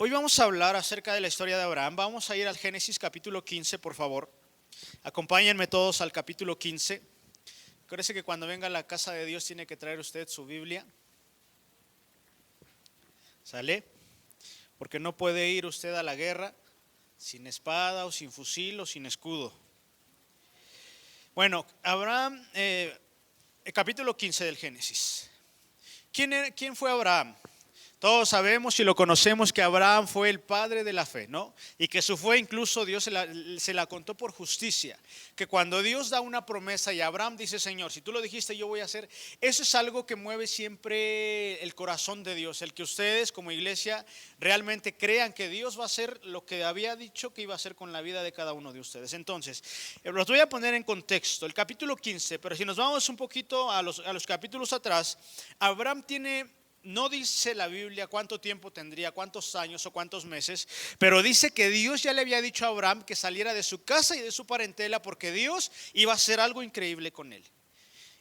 Hoy vamos a hablar acerca de la historia de Abraham. Vamos a ir al Génesis capítulo 15, por favor. Acompáñenme todos al capítulo 15. Acuérdese que cuando venga a la casa de Dios tiene que traer usted su Biblia. ¿Sale? Porque no puede ir usted a la guerra sin espada o sin fusil o sin escudo. Bueno, Abraham, el capítulo 15 del Génesis. ¿Quién fue Abraham? Todos sabemos y lo conocemos que Abraham fue el padre de la fe, ¿no? Y que su fe incluso Dios se la contó por justicia. Que cuando Dios da una promesa y Abraham dice, Señor, si tú lo dijiste yo voy a hacer, eso es algo que mueve siempre el corazón de Dios. El que ustedes como iglesia realmente crean que Dios va a hacer lo que había dicho que iba a hacer con la vida de cada uno de ustedes. Entonces, los voy a poner en contexto. El capítulo 15, pero si nos vamos un poquito a los capítulos atrás, Abraham no dice la Biblia cuánto tiempo tendría, cuántos años o cuántos meses, pero dice que Dios ya le había dicho a Abraham que saliera de su casa y de su parentela porque Dios iba a hacer algo increíble con él.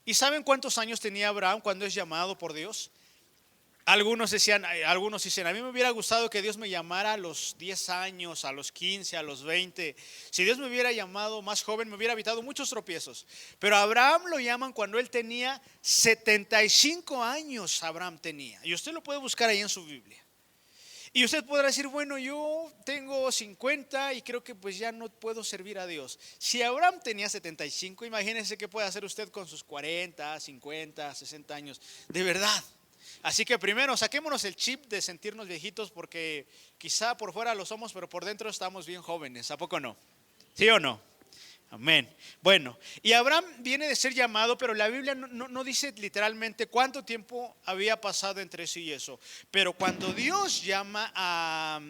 ¿Y saben cuántos años tenía Abraham cuando es llamado por Dios? Algunos dicen, a mí me hubiera gustado que Dios me llamara a los 10 años, a los 15, a los 20. Si Dios me hubiera llamado más joven, me hubiera evitado muchos tropiezos. Pero a Abraham lo llaman cuando él tenía 75 años, Abraham tenía. Y usted lo puede buscar ahí en su Biblia. Y usted podrá decir, bueno, yo tengo 50 y creo que pues ya no puedo servir a Dios. Si Abraham tenía 75, imagínese qué puede hacer usted con sus 40, 50, 60 años. De verdad. Así que primero saquémonos el chip de sentirnos viejitos porque quizá por fuera lo somos, pero por dentro estamos bien jóvenes. ¿A poco no? ¿Sí o no? Amén. Bueno, y Abraham viene de ser llamado, pero la Biblia no dice literalmente cuánto tiempo había pasado entre sí y eso. Pero cuando Dios llama a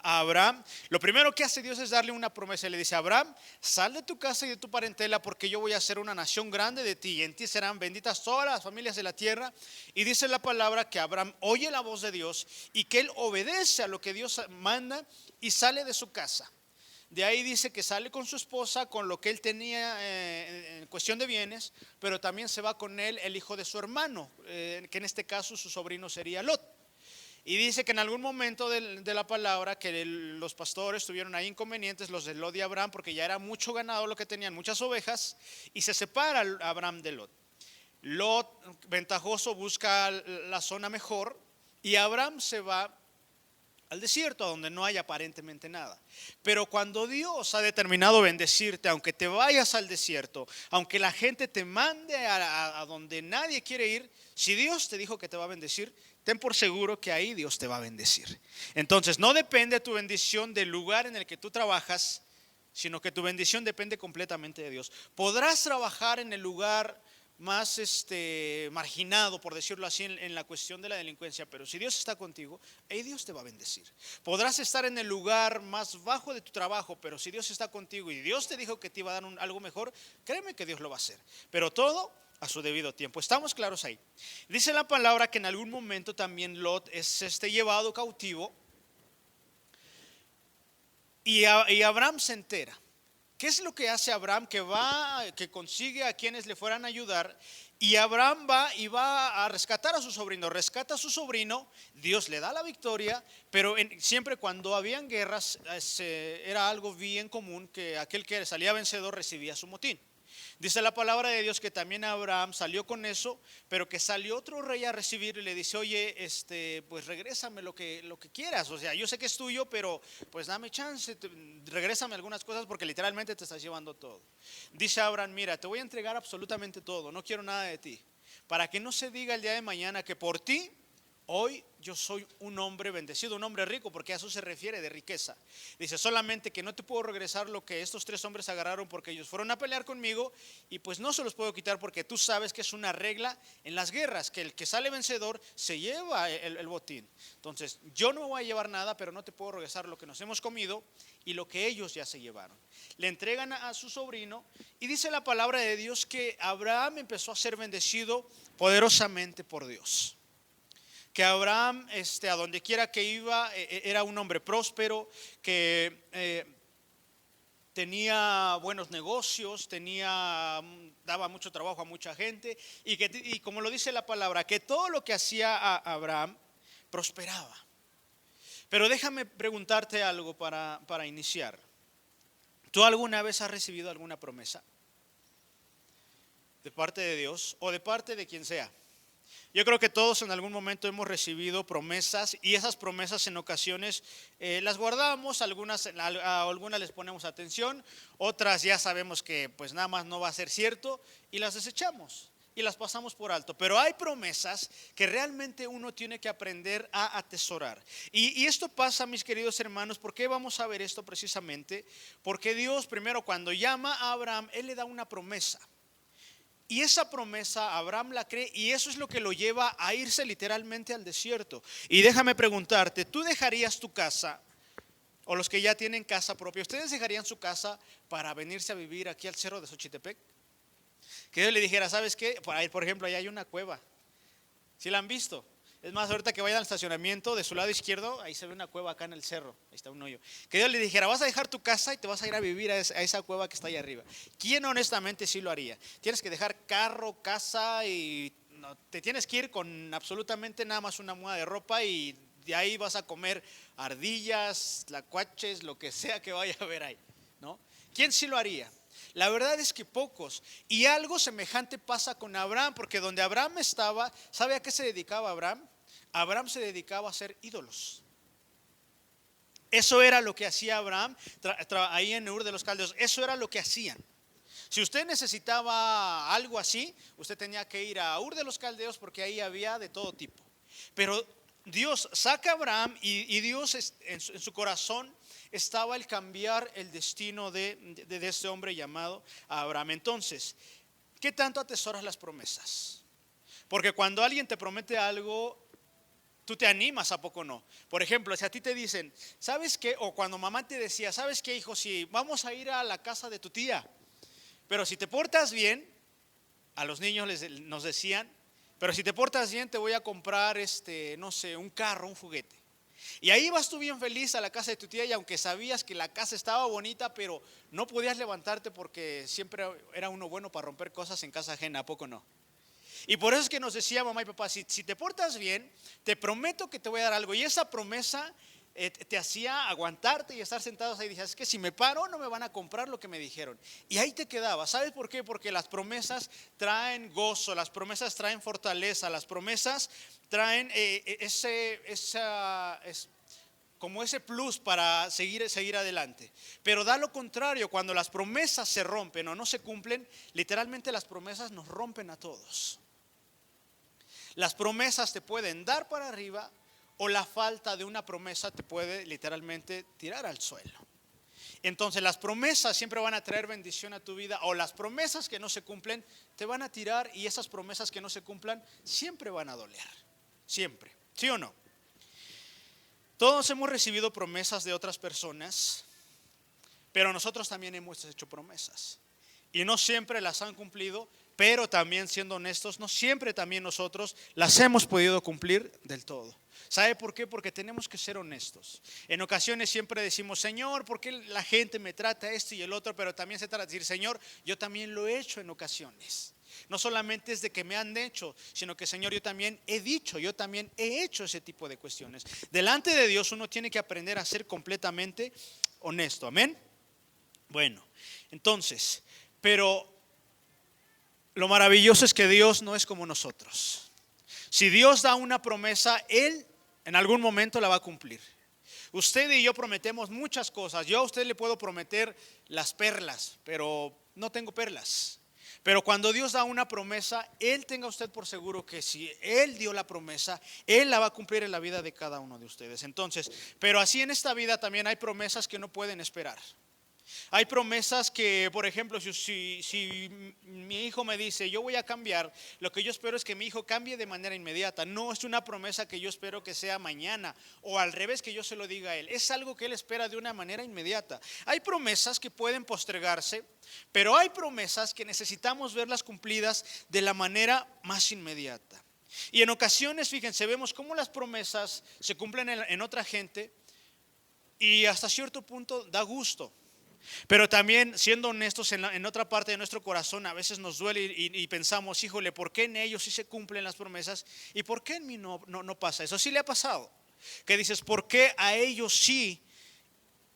Abraham, lo primero que hace Dios es darle una promesa. Le dice, Abraham, sal de tu casa y de tu parentela porque yo voy a hacer una nación grande de ti y en ti serán benditas todas las familias de la tierra. Y dice la palabra que Abraham oye la voz de Dios y que él obedece a lo que Dios manda y sale de su casa. De ahí dice que sale con su esposa, con lo que él tenía en cuestión de bienes, pero también se va con él el hijo de su hermano, que en este caso su sobrino sería Lot. Y dice que en algún momento de la palabra que los pastores tuvieron ahí inconvenientes, los de Lot y Abraham, porque ya era mucho ganado lo que tenían, muchas ovejas, y se separa Abraham de Lot. Lot, ventajoso, busca la zona mejor y Abraham se va al desierto, donde no hay aparentemente nada. Pero cuando Dios ha determinado bendecirte, aunque te vayas al desierto, aunque la gente te mande a donde nadie quiere ir, si Dios te dijo que te va a bendecir, ten por seguro que ahí Dios te va a bendecir. Entonces no depende tu bendición del lugar en el que tú trabajas, sino que tu bendición depende completamente de Dios. Podrás trabajar en el lugar más marginado, por decirlo así, en la cuestión de la delincuencia, pero si Dios está contigo, ahí Dios te va a bendecir. Podrás estar en el lugar más bajo de tu trabajo, pero si Dios está contigo y Dios te dijo que te iba a dar algo mejor, créeme que Dios lo va a hacer, pero todo a su debido tiempo. ¿Estamos claros ahí? Dice la palabra que en algún momento también Lot es llevado cautivo y Abraham se entera. ¿Qué es lo que hace Abraham? Que consigue a quienes le fueran a ayudar. Y Abraham va y va a rescatar a su sobrino. Rescata a su sobrino, Dios le da la victoria, pero siempre cuando habían guerras era algo bien común que aquel que salía vencedor recibía su motín. Dice la palabra de Dios que también Abraham salió con eso, pero que salió otro rey a recibir y le dice, oye, pues regrésame lo que quieras. O sea, yo sé que es tuyo, pero pues dame chance, regrésame algunas cosas porque literalmente te estás llevando todo. Dice Abraham, mira, te voy a entregar absolutamente todo, no quiero nada de ti. Para que no se diga el día de mañana que por ti hoy yo soy un hombre bendecido, un hombre rico, porque a eso se refiere de riqueza. Dice, solamente que no te puedo regresar lo que estos 3 hombres agarraron porque ellos fueron a pelear conmigo y pues no se los puedo quitar porque tú sabes que es una regla en las guerras, que el que sale vencedor se lleva el botín. Entonces, yo no me voy a llevar nada, pero no te puedo regresar lo que nos hemos comido y lo que ellos ya se llevaron. Le entregan a su sobrino y dice la palabra de Dios que Abraham empezó a ser bendecido poderosamente por Dios. Que Abraham, a donde quiera que iba, era un hombre próspero, que tenía buenos negocios, daba mucho trabajo a mucha gente, y como lo dice la palabra, que todo lo que hacía a Abraham prosperaba. Pero déjame preguntarte algo para iniciar. ¿Tú alguna vez has recibido alguna promesa de parte de Dios o de parte de quien sea? Yo creo que todos en algún momento hemos recibido promesas y esas promesas en ocasiones las guardamos, a algunas les ponemos atención, otras ya sabemos que pues nada más no va a ser cierto y las desechamos y las pasamos por alto. Pero hay promesas que realmente uno tiene que aprender a atesorar. Y esto pasa, mis queridos hermanos, ¿por qué vamos a ver esto precisamente? Porque Dios primero cuando llama a Abraham, Él le da una promesa. Y esa promesa Abraham la cree y eso es lo que lo lleva a irse literalmente al desierto. Y déjame preguntarte, ¿tú dejarías tu casa, o los que ya tienen casa propia, ustedes dejarían su casa para venirse a vivir aquí al cerro de Xochitepec? Que Dios le dijera, ¿sabes qué? Por ejemplo, allá hay una cueva. ¿Sí la han visto? Es más, ahorita que vayan al estacionamiento, de su lado izquierdo, ahí se ve una cueva acá en el cerro, ahí está un hoyo. Que Dios le dijera, vas a dejar tu casa y te vas a ir a vivir a esa cueva que está ahí arriba. ¿Quién honestamente sí lo haría? Tienes que dejar carro, casa y no, te tienes que ir con absolutamente nada más una muda de ropa y de ahí vas a comer ardillas, tlacuaches, lo que sea que vaya a haber ahí, ¿no? ¿Quién sí lo haría? La verdad es que pocos. Y algo semejante pasa con Abraham, porque donde Abraham estaba, ¿sabe a qué se dedicaba Abraham? Abraham se dedicaba a hacer ídolos. Eso era lo que hacía Abraham ahí en Ur de los Caldeos. Eso era lo que hacían. Si usted necesitaba algo así, usted tenía que ir a Ur de los Caldeos porque ahí había de todo tipo. Pero Dios saca a Abraham y Dios en su corazón estaba el cambiar el destino de este hombre llamado Abraham. Entonces, ¿qué tanto atesoras las promesas? Porque cuando alguien te promete algo, tú te animas, ¿a poco no? Por ejemplo, si a ti te dicen, ¿sabes qué? O cuando mamá te decía, ¿sabes qué, hijo? Si vamos a ir a la casa de tu tía, pero si te portas bien, a los niños nos decían, pero si te portas bien te voy a comprar, no sé, un carro, un juguete. Y ahí vas tú bien feliz a la casa de tu tía y aunque sabías que la casa estaba bonita, pero no podías levantarte porque siempre era uno bueno para romper cosas en casa ajena, ¿a poco no? Y por eso es que nos decía mamá y papá, si te portas bien, te prometo que te voy a dar algo. Y esa promesa te hacía aguantarte y estar sentados ahí. Dices, es que si me paro no me van a comprar lo que me dijeron. Y ahí te quedabas. ¿Sabes por qué? Porque las promesas traen gozo, las promesas traen fortaleza, las promesas traen como ese plus para seguir adelante. Pero da lo contrario, cuando las promesas se rompen o no se cumplen, literalmente las promesas nos rompen a todos. Las promesas te pueden dar para arriba o la falta de una promesa te puede literalmente tirar al suelo. Entonces las promesas siempre van a traer bendición a tu vida o las promesas que no se cumplen te van a tirar y esas promesas que no se cumplan siempre van a doler. Siempre, ¿sí o no? Todos hemos recibido promesas de otras personas, pero nosotros también hemos hecho promesas y no siempre las han cumplido. Pero también, siendo honestos, no siempre también nosotros las hemos podido cumplir del todo. ¿Sabe por qué? Porque tenemos que ser honestos. En ocasiones siempre decimos, Señor, ¿por qué la gente me trata esto y el otro? Pero también se trata de decir, Señor, yo también lo he hecho en ocasiones. No solamente es de que me han hecho, sino que, Señor, yo también he dicho, yo también he hecho ese tipo de cuestiones. Delante de Dios uno tiene que aprender a ser completamente honesto. ¿Amén? Bueno, entonces, pero lo maravilloso es que Dios no es como nosotros. Si Dios da una promesa, Él en algún momento la va a cumplir. Usted y yo prometemos muchas cosas. Yo a usted le puedo prometer las perlas, pero no tengo perlas. Pero cuando Dios da una promesa, Él tenga usted por seguro que si Él dio la promesa, Él la va a cumplir en la vida de cada uno de ustedes. Entonces, pero así en esta vida también hay promesas que no pueden esperar. Hay promesas que, por ejemplo, si mi hijo me dice, yo voy a cambiar, lo que yo espero es que mi hijo cambie de manera inmediata. No es una promesa que yo espero que sea mañana o al revés que yo se lo diga a él. Es algo que él espera de una manera inmediata. Hay promesas que pueden postergarse, pero hay promesas que necesitamos verlas cumplidas de la manera más inmediata. Y en ocasiones, fíjense, vemos cómo las promesas se cumplen en otra gente y hasta cierto punto da gusto. Pero también, siendo honestos, en otra parte de nuestro corazón a veces nos duele y pensamos, híjole, ¿por qué en ellos sí se cumplen las promesas? ¿Y por qué en mí no pasa eso? Sí le ha pasado. Que dices, ¿por qué a ellos sí?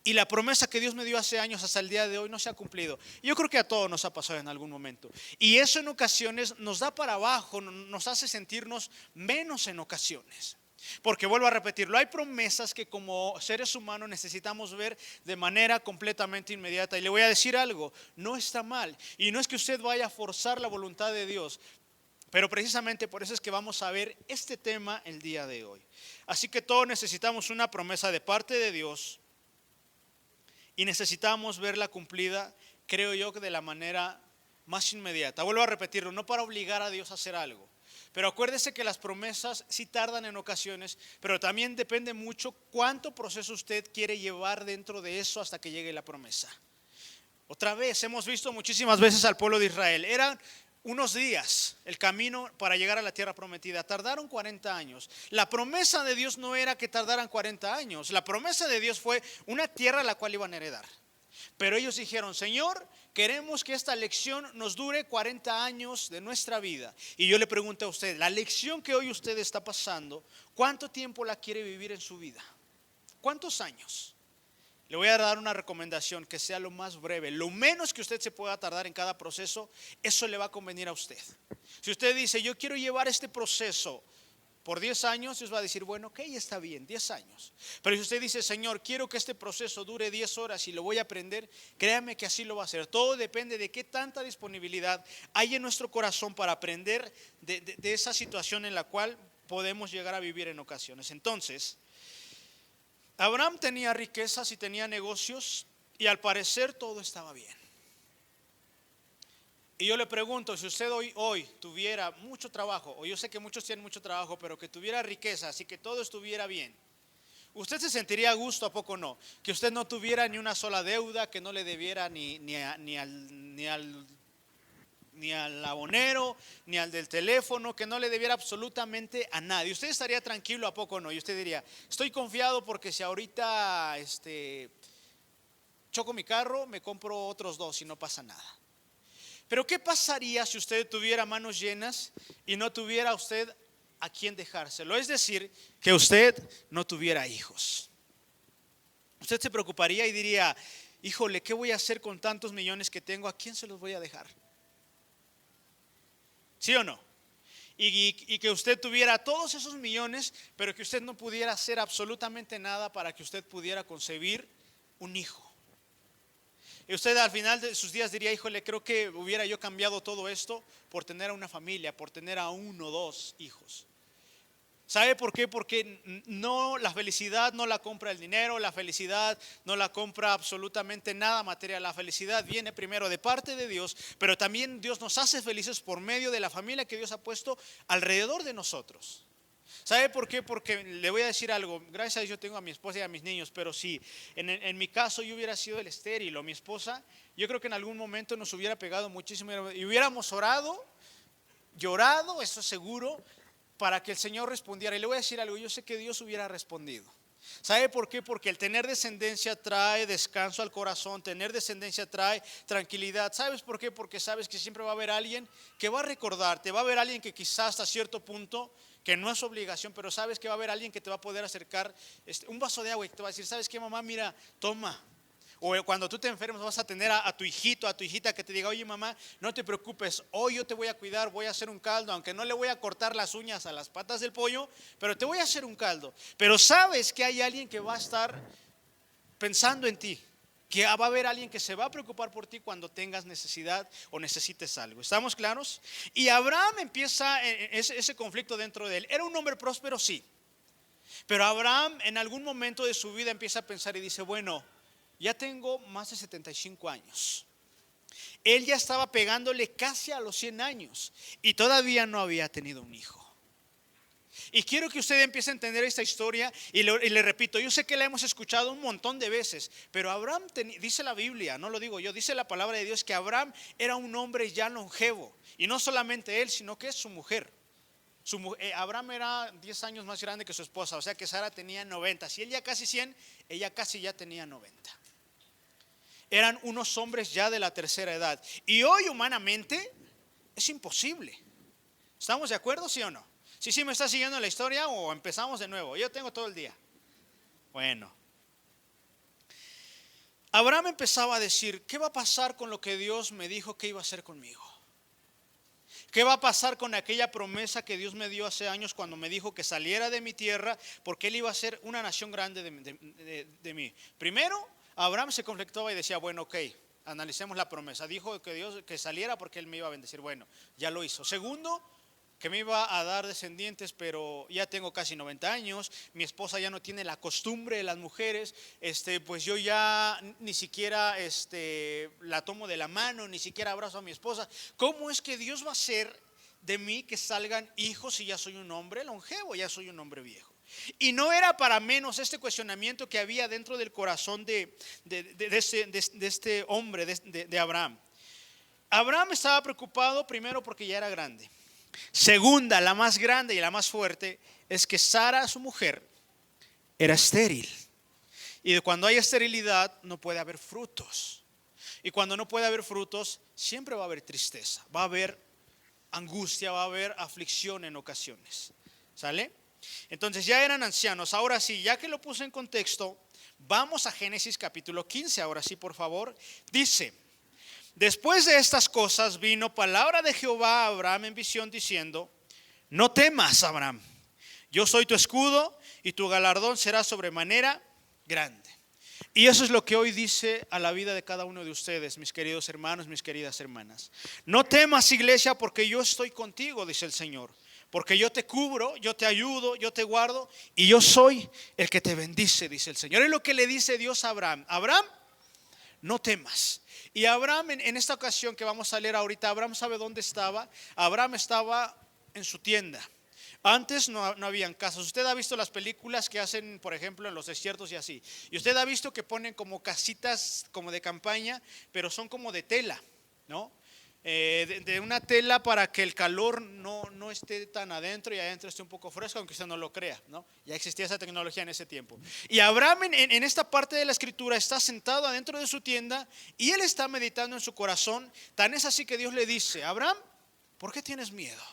Y la promesa que Dios me dio hace años hasta el día de hoy no se ha cumplido. Yo creo que a todos nos ha pasado en algún momento. Y eso en ocasiones nos da para abajo, nos hace sentirnos menos en ocasiones. Porque vuelvo a repetirlo, hay promesas que como seres humanos necesitamos ver de manera completamente inmediata. Y le voy a decir algo, no está mal. Y no es que usted vaya a forzar la voluntad de Dios. Pero precisamente por eso es que vamos a ver este tema el día de hoy. Así que todos necesitamos una promesa de parte de Dios. Y necesitamos verla cumplida, creo yo, que de la manera más inmediata. Vuelvo a repetirlo, no para obligar a Dios a hacer algo. Pero acuérdese que las promesas sí tardan en ocasiones, pero también depende mucho cuánto proceso usted quiere llevar dentro de eso hasta que llegue la promesa. Otra vez, hemos visto muchísimas veces al pueblo de Israel. Eran unos días el camino para llegar a la tierra prometida. Tardaron 40 años. La promesa de Dios no era que tardaran 40 años. La promesa de Dios fue una tierra a la cual iban a heredar. Pero ellos dijeron, Señor, queremos que esta lección nos dure 40 años de nuestra vida. Y yo le pregunto a usted, la lección que hoy usted está pasando, ¿cuánto tiempo la quiere vivir en su vida? ¿Cuántos años? Le voy a dar una recomendación que sea lo más breve. Lo menos que usted se pueda tardar en cada proceso, eso le va a convenir a usted. Si usted dice, yo quiero llevar este proceso por 10 años, Dios va a decir, bueno, ok, está bien, 10 años. Pero si usted dice, Señor, quiero que este proceso dure 10 horas y lo voy a aprender, créame que así lo va a hacer. Todo depende de qué tanta disponibilidad hay en nuestro corazón para aprender de esa situación en la cual podemos llegar a vivir en ocasiones. Entonces, Abraham tenía riquezas y tenía negocios y al parecer todo estaba bien. Y yo le pregunto, si usted hoy tuviera mucho trabajo, o yo sé que muchos tienen mucho trabajo, pero que tuviera riqueza, así que todo estuviera bien, ¿usted se sentiría a gusto, a poco no? Que usted no tuviera ni una sola deuda, que no le debiera ni al abonero, ni al del teléfono, que no le debiera absolutamente a nadie. ¿Usted estaría tranquilo, a poco no? Y usted diría, estoy confiado porque si ahorita choco mi carro, me compro otros 2 y no pasa nada. Pero ¿qué pasaría si usted tuviera manos llenas y no tuviera usted a quién dejárselo? Es decir, que usted no tuviera hijos. Usted se preocuparía y diría, híjole, ¿qué voy a hacer con tantos millones que tengo? ¿A quién se los voy a dejar? ¿Sí o no? Y que usted tuviera todos esos millones, pero que usted no pudiera hacer absolutamente nada para que usted pudiera concebir un hijo. Y usted al final de sus días diría, híjole, creo que hubiera yo cambiado todo esto por tener a una familia, por tener a 1 o 2 hijos. ¿Sabe por qué? Porque no, la felicidad no la compra el dinero, la felicidad no la compra absolutamente nada material. La felicidad viene primero de parte de Dios, pero también Dios nos hace felices por medio de la familia que Dios ha puesto alrededor de nosotros. ¿Sabe por qué? Porque le voy a decir algo, gracias a Dios yo tengo a mi esposa y a mis niños, pero si en mi caso yo hubiera sido el estéril o mi esposa, yo creo que en algún momento nos hubiera pegado muchísimo y hubiéramos orado, llorado, eso seguro, para que el Señor respondiera. Y le voy a decir algo, yo sé que Dios hubiera respondido. ¿Sabe por qué? Porque el tener descendencia trae descanso al corazón, tener descendencia trae tranquilidad. ¿Sabes por qué? Porque sabes que siempre va a haber alguien que va a recordarte, va a haber alguien que quizás hasta cierto punto, que no es obligación, pero sabes que va a haber alguien que te va a poder acercar un vaso de agua y te va a decir, ¿sabes qué, mamá? Mira, toma. O cuando tú te enfermes vas a tener a tu hijito, a tu hijita que te diga, oye mamá, no te preocupes, hoy yo te voy a cuidar, voy a hacer un caldo, aunque no le voy a cortar las uñas a las patas del pollo, pero te voy a hacer un caldo. Pero sabes que hay alguien que va a estar pensando en ti, que va a haber alguien que se va a preocupar por ti cuando tengas necesidad o necesites algo. ¿Estamos claros? Y Abraham empieza ese conflicto dentro de él. Era un hombre próspero, sí, pero Abraham en algún momento de su vida empieza a pensar y dice, bueno, ya tengo más de 75 años. Él ya estaba pegándole casi a los 100 años y todavía no había tenido un hijo. Y quiero que usted empiece a entender esta historia y le repito, yo sé que la hemos escuchado un montón de veces, pero Abraham, dice la Biblia, no lo digo yo, dice la palabra de Dios que Abraham era un hombre ya longevo. Y no solamente él, sino que es su mujer. Abraham era 10 años más grande que su esposa, o sea que Sara tenía 90. Si él ya casi 100, ella casi ya tenía 90. Eran unos hombres ya de la tercera edad. Y hoy humanamente es imposible. ¿Estamos de acuerdo, sí o no? Sí, me está siguiendo la historia o empezamos de nuevo. Yo tengo todo el día. Bueno. Abraham empezaba a decir, ¿qué va a pasar con lo que Dios me dijo que iba a hacer conmigo? ¿Qué va a pasar con aquella promesa que Dios me dio hace años cuando me dijo que saliera de mi tierra porque Él iba a ser una nación grande de mí? Primero, Abraham se conflictaba y decía, bueno, ok, analicemos la promesa. Dijo que Dios que saliera porque Él me iba a bendecir. Bueno, ya lo hizo. Segundo, que me iba a dar descendientes, pero ya tengo casi 90 años, mi esposa ya no tiene la costumbre de las mujeres, pues yo ya ni siquiera la tomo de la mano, ni siquiera abrazo a mi esposa. ¿Cómo es que Dios va a hacer de mí que salgan hijos si ya soy un hombre longevo, ya soy un hombre viejo? Y no era para menos este cuestionamiento que había dentro del corazón de este hombre, de Abraham. Abraham estaba preocupado primero porque ya era grande. Segunda, la más grande y la más fuerte, es que Sara, su mujer, era estéril. Y cuando hay esterilidad no puede haber frutos. Y cuando no puede haber frutos, siempre va a haber tristeza, va a haber angustia, va a haber aflicción en ocasiones. ¿Sale? Entonces ya eran ancianos. Ahora sí, ya que lo puse en contexto, vamos a Génesis capítulo 15. Ahora sí, por favor. Dice: después de estas cosas vino palabra de Jehová a Abraham en visión diciendo: no temas, Abraham, yo soy tu escudo y tu galardón será sobremanera grande. Y eso es lo que hoy dice a la vida de cada uno de ustedes, mis queridos hermanos, mis queridas hermanas. No temas, iglesia, porque yo estoy contigo, dice el Señor. Porque yo te cubro, yo te ayudo, yo te guardo y yo soy el que te bendice, dice el Señor. Es lo que le dice Dios a Abraham. Abraham, no temas. Y Abraham en esta ocasión que vamos a leer ahorita, Abraham sabe dónde estaba. Abraham estaba en su tienda. Antes no habían casas. Usted ha visto las películas que hacen, por ejemplo, en los desiertos y así. Y usted ha visto que ponen como casitas como de campaña, pero son como de tela, ¿no? De una tela para que el calor no esté tan adentro y adentro esté un poco fresco, aunque usted no lo crea, ¿no? Ya existía esa tecnología en ese tiempo. Y Abraham en esta parte de la escritura está sentado adentro de su tienda y él está meditando en su corazón. Tan es así que Dios le dice: Abraham, ¿por qué tienes miedo?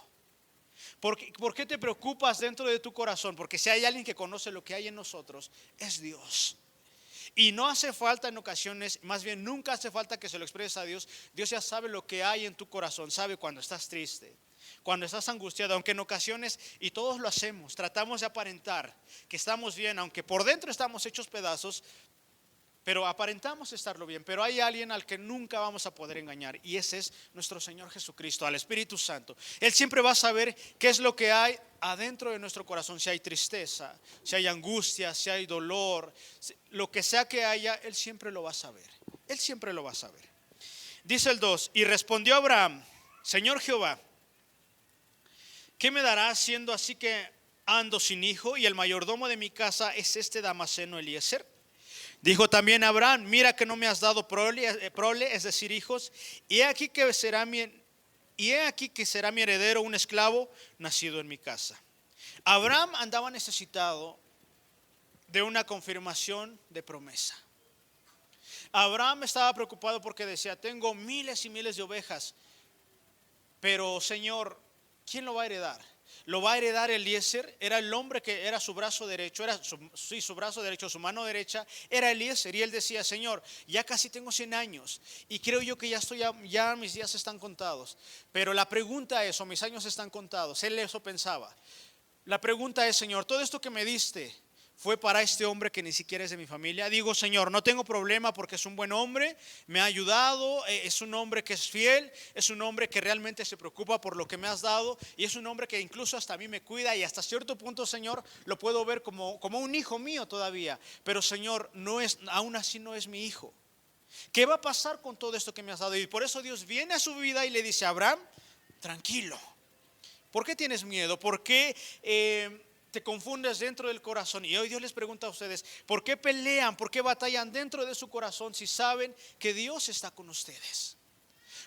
¿Por qué te preocupas dentro de tu corazón? Porque si hay alguien que conoce lo que hay en nosotros, es Dios. Y no hace falta en ocasiones, más bien nunca hace falta que se lo expreses a Dios. Dios ya sabe lo que hay en tu corazón, sabe cuando estás triste, cuando estás angustiado, aunque en ocasiones, y todos lo hacemos, tratamos de aparentar que estamos bien, aunque por dentro estamos hechos pedazos, pero aparentamos estarlo bien. Pero hay alguien al que nunca vamos a poder engañar, y ese es nuestro Señor Jesucristo, al Espíritu Santo. Él siempre va a saber qué es lo que hay adentro de nuestro corazón. Si hay tristeza, si hay angustia, si hay dolor, lo que sea que haya, Él siempre lo va a saber. Él siempre lo va a saber. Dice el 2: y respondió Abraham: Señor Jehová, ¿qué me darás siendo así que ando sin hijo y el mayordomo de mi casa es este Damaseno Eliezer? Dijo también Abraham: mira que no me has dado prole, es decir, hijos, y he aquí que será mi heredero un esclavo nacido en mi casa. Abraham andaba necesitado de una confirmación de promesa. Abraham estaba preocupado porque decía: tengo miles y miles de ovejas, pero Señor, ¿quién lo va a heredar? Lo va a heredar Eliezer. Era el hombre que era su brazo derecho, su brazo derecho, su mano derecha era Eliezer. Y él decía: Señor, ya casi tengo 100 años y creo yo que ya mis días están contados. Pero la pregunta es, o mis años están contados. Él eso pensaba. La pregunta es: Señor, todo esto que me diste fue para este hombre que ni siquiera es de mi familia. Digo: Señor, no tengo problema porque es un buen hombre, me ha ayudado, es un hombre que es fiel, es un hombre que realmente se preocupa por lo que me has dado, y es un hombre que incluso hasta a mí me cuida, y hasta cierto punto, Señor, lo puedo ver como un hijo mío todavía. Pero Señor, aún así no es mi hijo. ¿Qué va a pasar con todo esto que me has dado? Y por eso Dios viene a su vida y le dice: Abraham, tranquilo. ¿Por qué tienes miedo? ¿Por qué te confundes dentro del corazón? Y hoy Dios les pregunta a ustedes: ¿por qué pelean? ¿Por qué batallan dentro de su corazón si saben que Dios está con ustedes?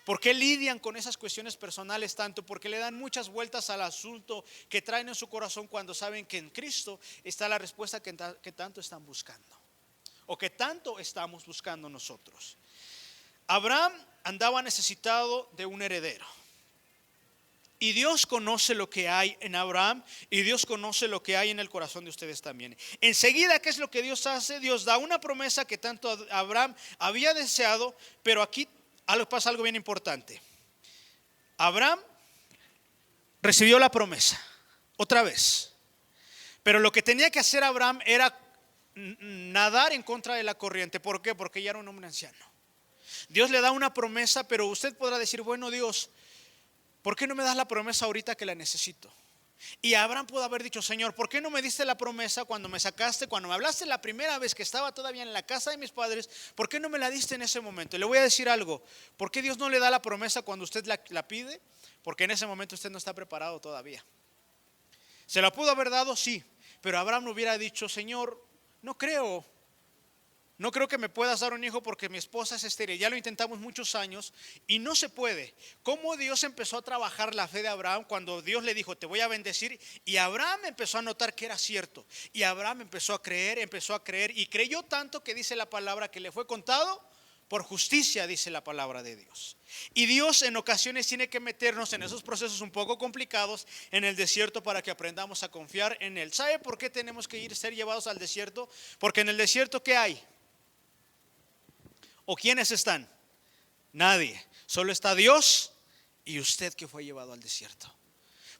¿Por qué lidian con esas cuestiones personales tanto? Porque le dan muchas vueltas al asunto que traen en su corazón cuando saben que en Cristo está la respuesta que tanto están buscando, o que tanto estamos buscando nosotros. Abraham andaba necesitado de un heredero. Y Dios conoce lo que hay en Abraham y Dios conoce lo que hay en el corazón de ustedes también. Enseguida, ¿qué es lo que Dios hace? Dios da una promesa que tanto Abraham había deseado, pero aquí pasa algo bien importante. Abraham recibió la promesa otra vez, pero lo que tenía que hacer Abraham era nadar en contra de la corriente. ¿Por qué? Porque ya era un hombre anciano. Dios le da una promesa, pero usted podrá decir, bueno, Dios, ¿por qué no me das la promesa ahorita que la necesito? Y Abraham pudo haber dicho, Señor, ¿por qué no me diste la promesa cuando me sacaste, cuando me hablaste la primera vez que estaba todavía en la casa de mis padres? ¿Por qué no me la diste en ese momento? Y le voy a decir algo, ¿por qué Dios no le da la promesa cuando usted la pide? Porque en ese momento usted no está preparado todavía. ¿Se la pudo haber dado? Sí, pero Abraham no hubiera dicho, Señor, no creo que me puedas dar un hijo porque mi esposa es estéril. Ya lo intentamos muchos años y no se puede. ¿Cómo Dios empezó a trabajar la fe de Abraham cuando Dios le dijo, te voy a bendecir? Y Abraham empezó a notar que era cierto. Y Abraham empezó a creer y creyó tanto que dice la palabra que le fue contado por justicia, dice la palabra de Dios. Y Dios en ocasiones tiene que meternos en esos procesos un poco complicados en el desierto para que aprendamos a confiar en Él. ¿Sabe por qué tenemos que ser llevados al desierto? Porque en el desierto, ¿qué hay? ¿O quiénes están? Nadie. Solo está Dios y usted que fue llevado al desierto.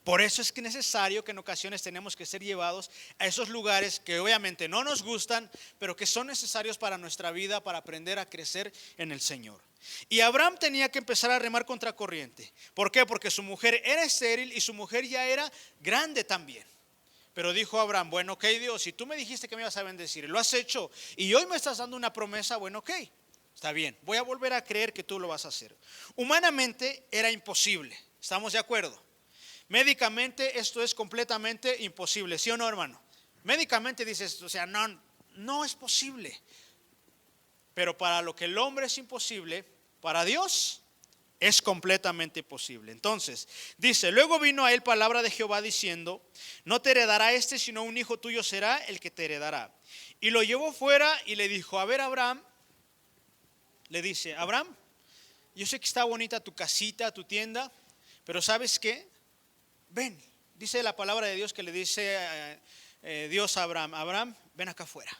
Por eso es que es necesario que en ocasiones tenemos que ser llevados a esos lugares que obviamente no nos gustan, pero que son necesarios para nuestra vida, para aprender a crecer en el Señor. Y Abraham tenía que empezar a remar contra corriente. ¿Por qué? Porque su mujer era estéril y su mujer ya era grande también. Pero dijo Abraham, bueno, ok Dios, si tú me dijiste que me ibas a bendecir y lo has hecho y hoy me estás dando una promesa, bueno, ok, está bien, voy a volver a creer que tú lo vas a hacer. Humanamente era imposible, ¿estamos de acuerdo? Médicamente esto es completamente imposible, ¿sí o no, hermano? Médicamente dices, o sea, no es posible. Pero para lo que el hombre es imposible, para Dios es completamente posible. Entonces, dice, luego vino a él palabra de Jehová diciendo, no te heredará este, sino un hijo tuyo será el que te heredará. Y lo llevó fuera y le dijo, a ver Abraham, le dice, Abraham, yo sé que está bonita tu casita, tu tienda, pero ¿sabes qué? Ven, dice la palabra de Dios que le dice Dios a Abraham, Abraham, ven acá afuera.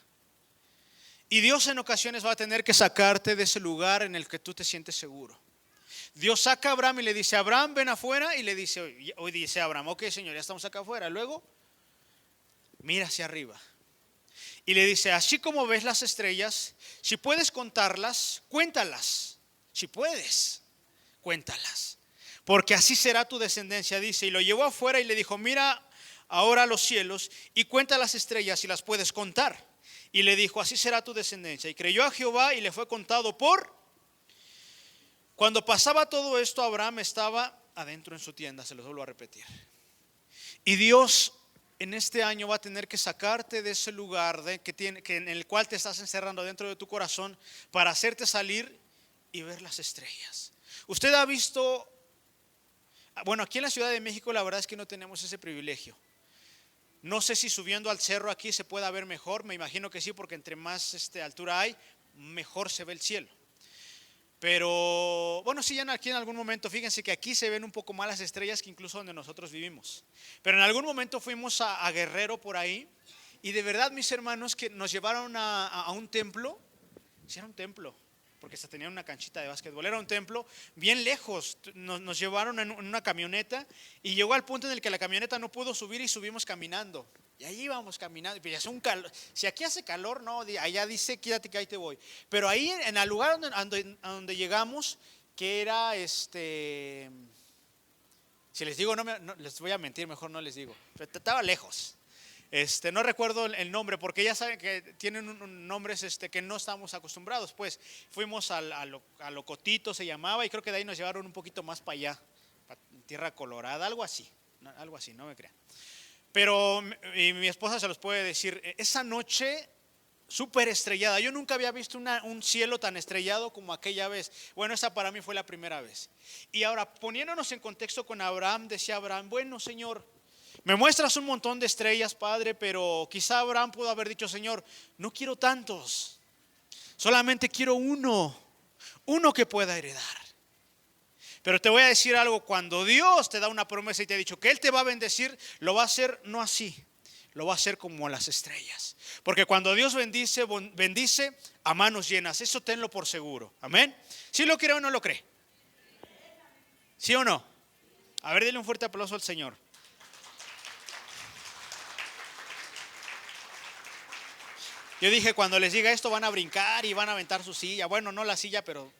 Y Dios en ocasiones va a tener que sacarte de ese lugar en el que tú te sientes seguro. Dios saca a Abraham y le dice, Abraham, ven afuera. Y le dice, hoy dice Abraham, ok Señor, ya estamos acá afuera. Luego, mira hacia arriba. Y le dice, así como ves las estrellas, si puedes contarlas, cuéntalas. Si puedes, cuéntalas. Porque así será tu descendencia, dice. Y lo llevó afuera y le dijo, mira ahora los cielos y cuenta las estrellas si las puedes contar. Y le dijo, así será tu descendencia. Y creyó a Jehová y le fue contado por... Cuando pasaba todo esto, Abraham estaba adentro en su tienda, se los vuelvo a repetir. Y Dios en este año va a tener que sacarte de ese lugar en el cual te estás encerrando dentro de tu corazón para hacerte salir y ver las estrellas. Usted ha visto, bueno, aquí en la Ciudad de México la verdad es que no tenemos ese privilegio. No sé si subiendo al cerro aquí se pueda ver mejor, me imagino que sí, porque entre más altura hay, mejor se ve el cielo. Pero bueno, sí, ya aquí en algún momento, fíjense que aquí se ven un poco más las estrellas que incluso donde nosotros vivimos. Pero en algún momento fuimos a Guerrero por ahí y de verdad, mis hermanos, que nos llevaron a un templo. Sí, era un templo, porque se tenía una canchita de básquetbol, era un templo bien lejos. Nos llevaron en una camioneta y llegó al punto en el que la camioneta no pudo subir y subimos caminando. Y ahí íbamos caminando, y hace un calor. Si aquí hace calor, no, allá dice, quédate que ahí te voy. Pero ahí en el lugar donde llegamos, que era si les digo, no les voy a mentir, mejor no les digo. Pero estaba lejos. No recuerdo el nombre, porque ya saben que tienen nombres que no estamos acostumbrados. Pues fuimos a Locotito se llamaba, y creo que de ahí nos llevaron un poquito más para allá, para Tierra Colorada, algo así, no me crean. Pero y mi esposa se los puede decir, esa noche súper estrellada, yo nunca había visto un cielo tan estrellado como aquella vez. Bueno, esa para mí fue la primera vez. Y ahora, poniéndonos en contexto con Abraham, decía Abraham, bueno Señor, me muestras un montón de estrellas, Padre, pero quizá Abraham pudo haber dicho, Señor, no quiero tantos, solamente quiero uno que pueda heredar. Pero te voy a decir algo, cuando Dios te da una promesa y te ha dicho que Él te va a bendecir, lo va a hacer no así, lo va a hacer como las estrellas. Porque cuando Dios bendice, bendice a manos llenas, eso tenlo por seguro, amén. ¿Sí lo cree o no lo cree? ¿Sí o no? A ver, denle un fuerte aplauso al Señor. Yo dije, cuando les diga esto van a brincar y van a aventar su silla. Bueno, no la silla, pero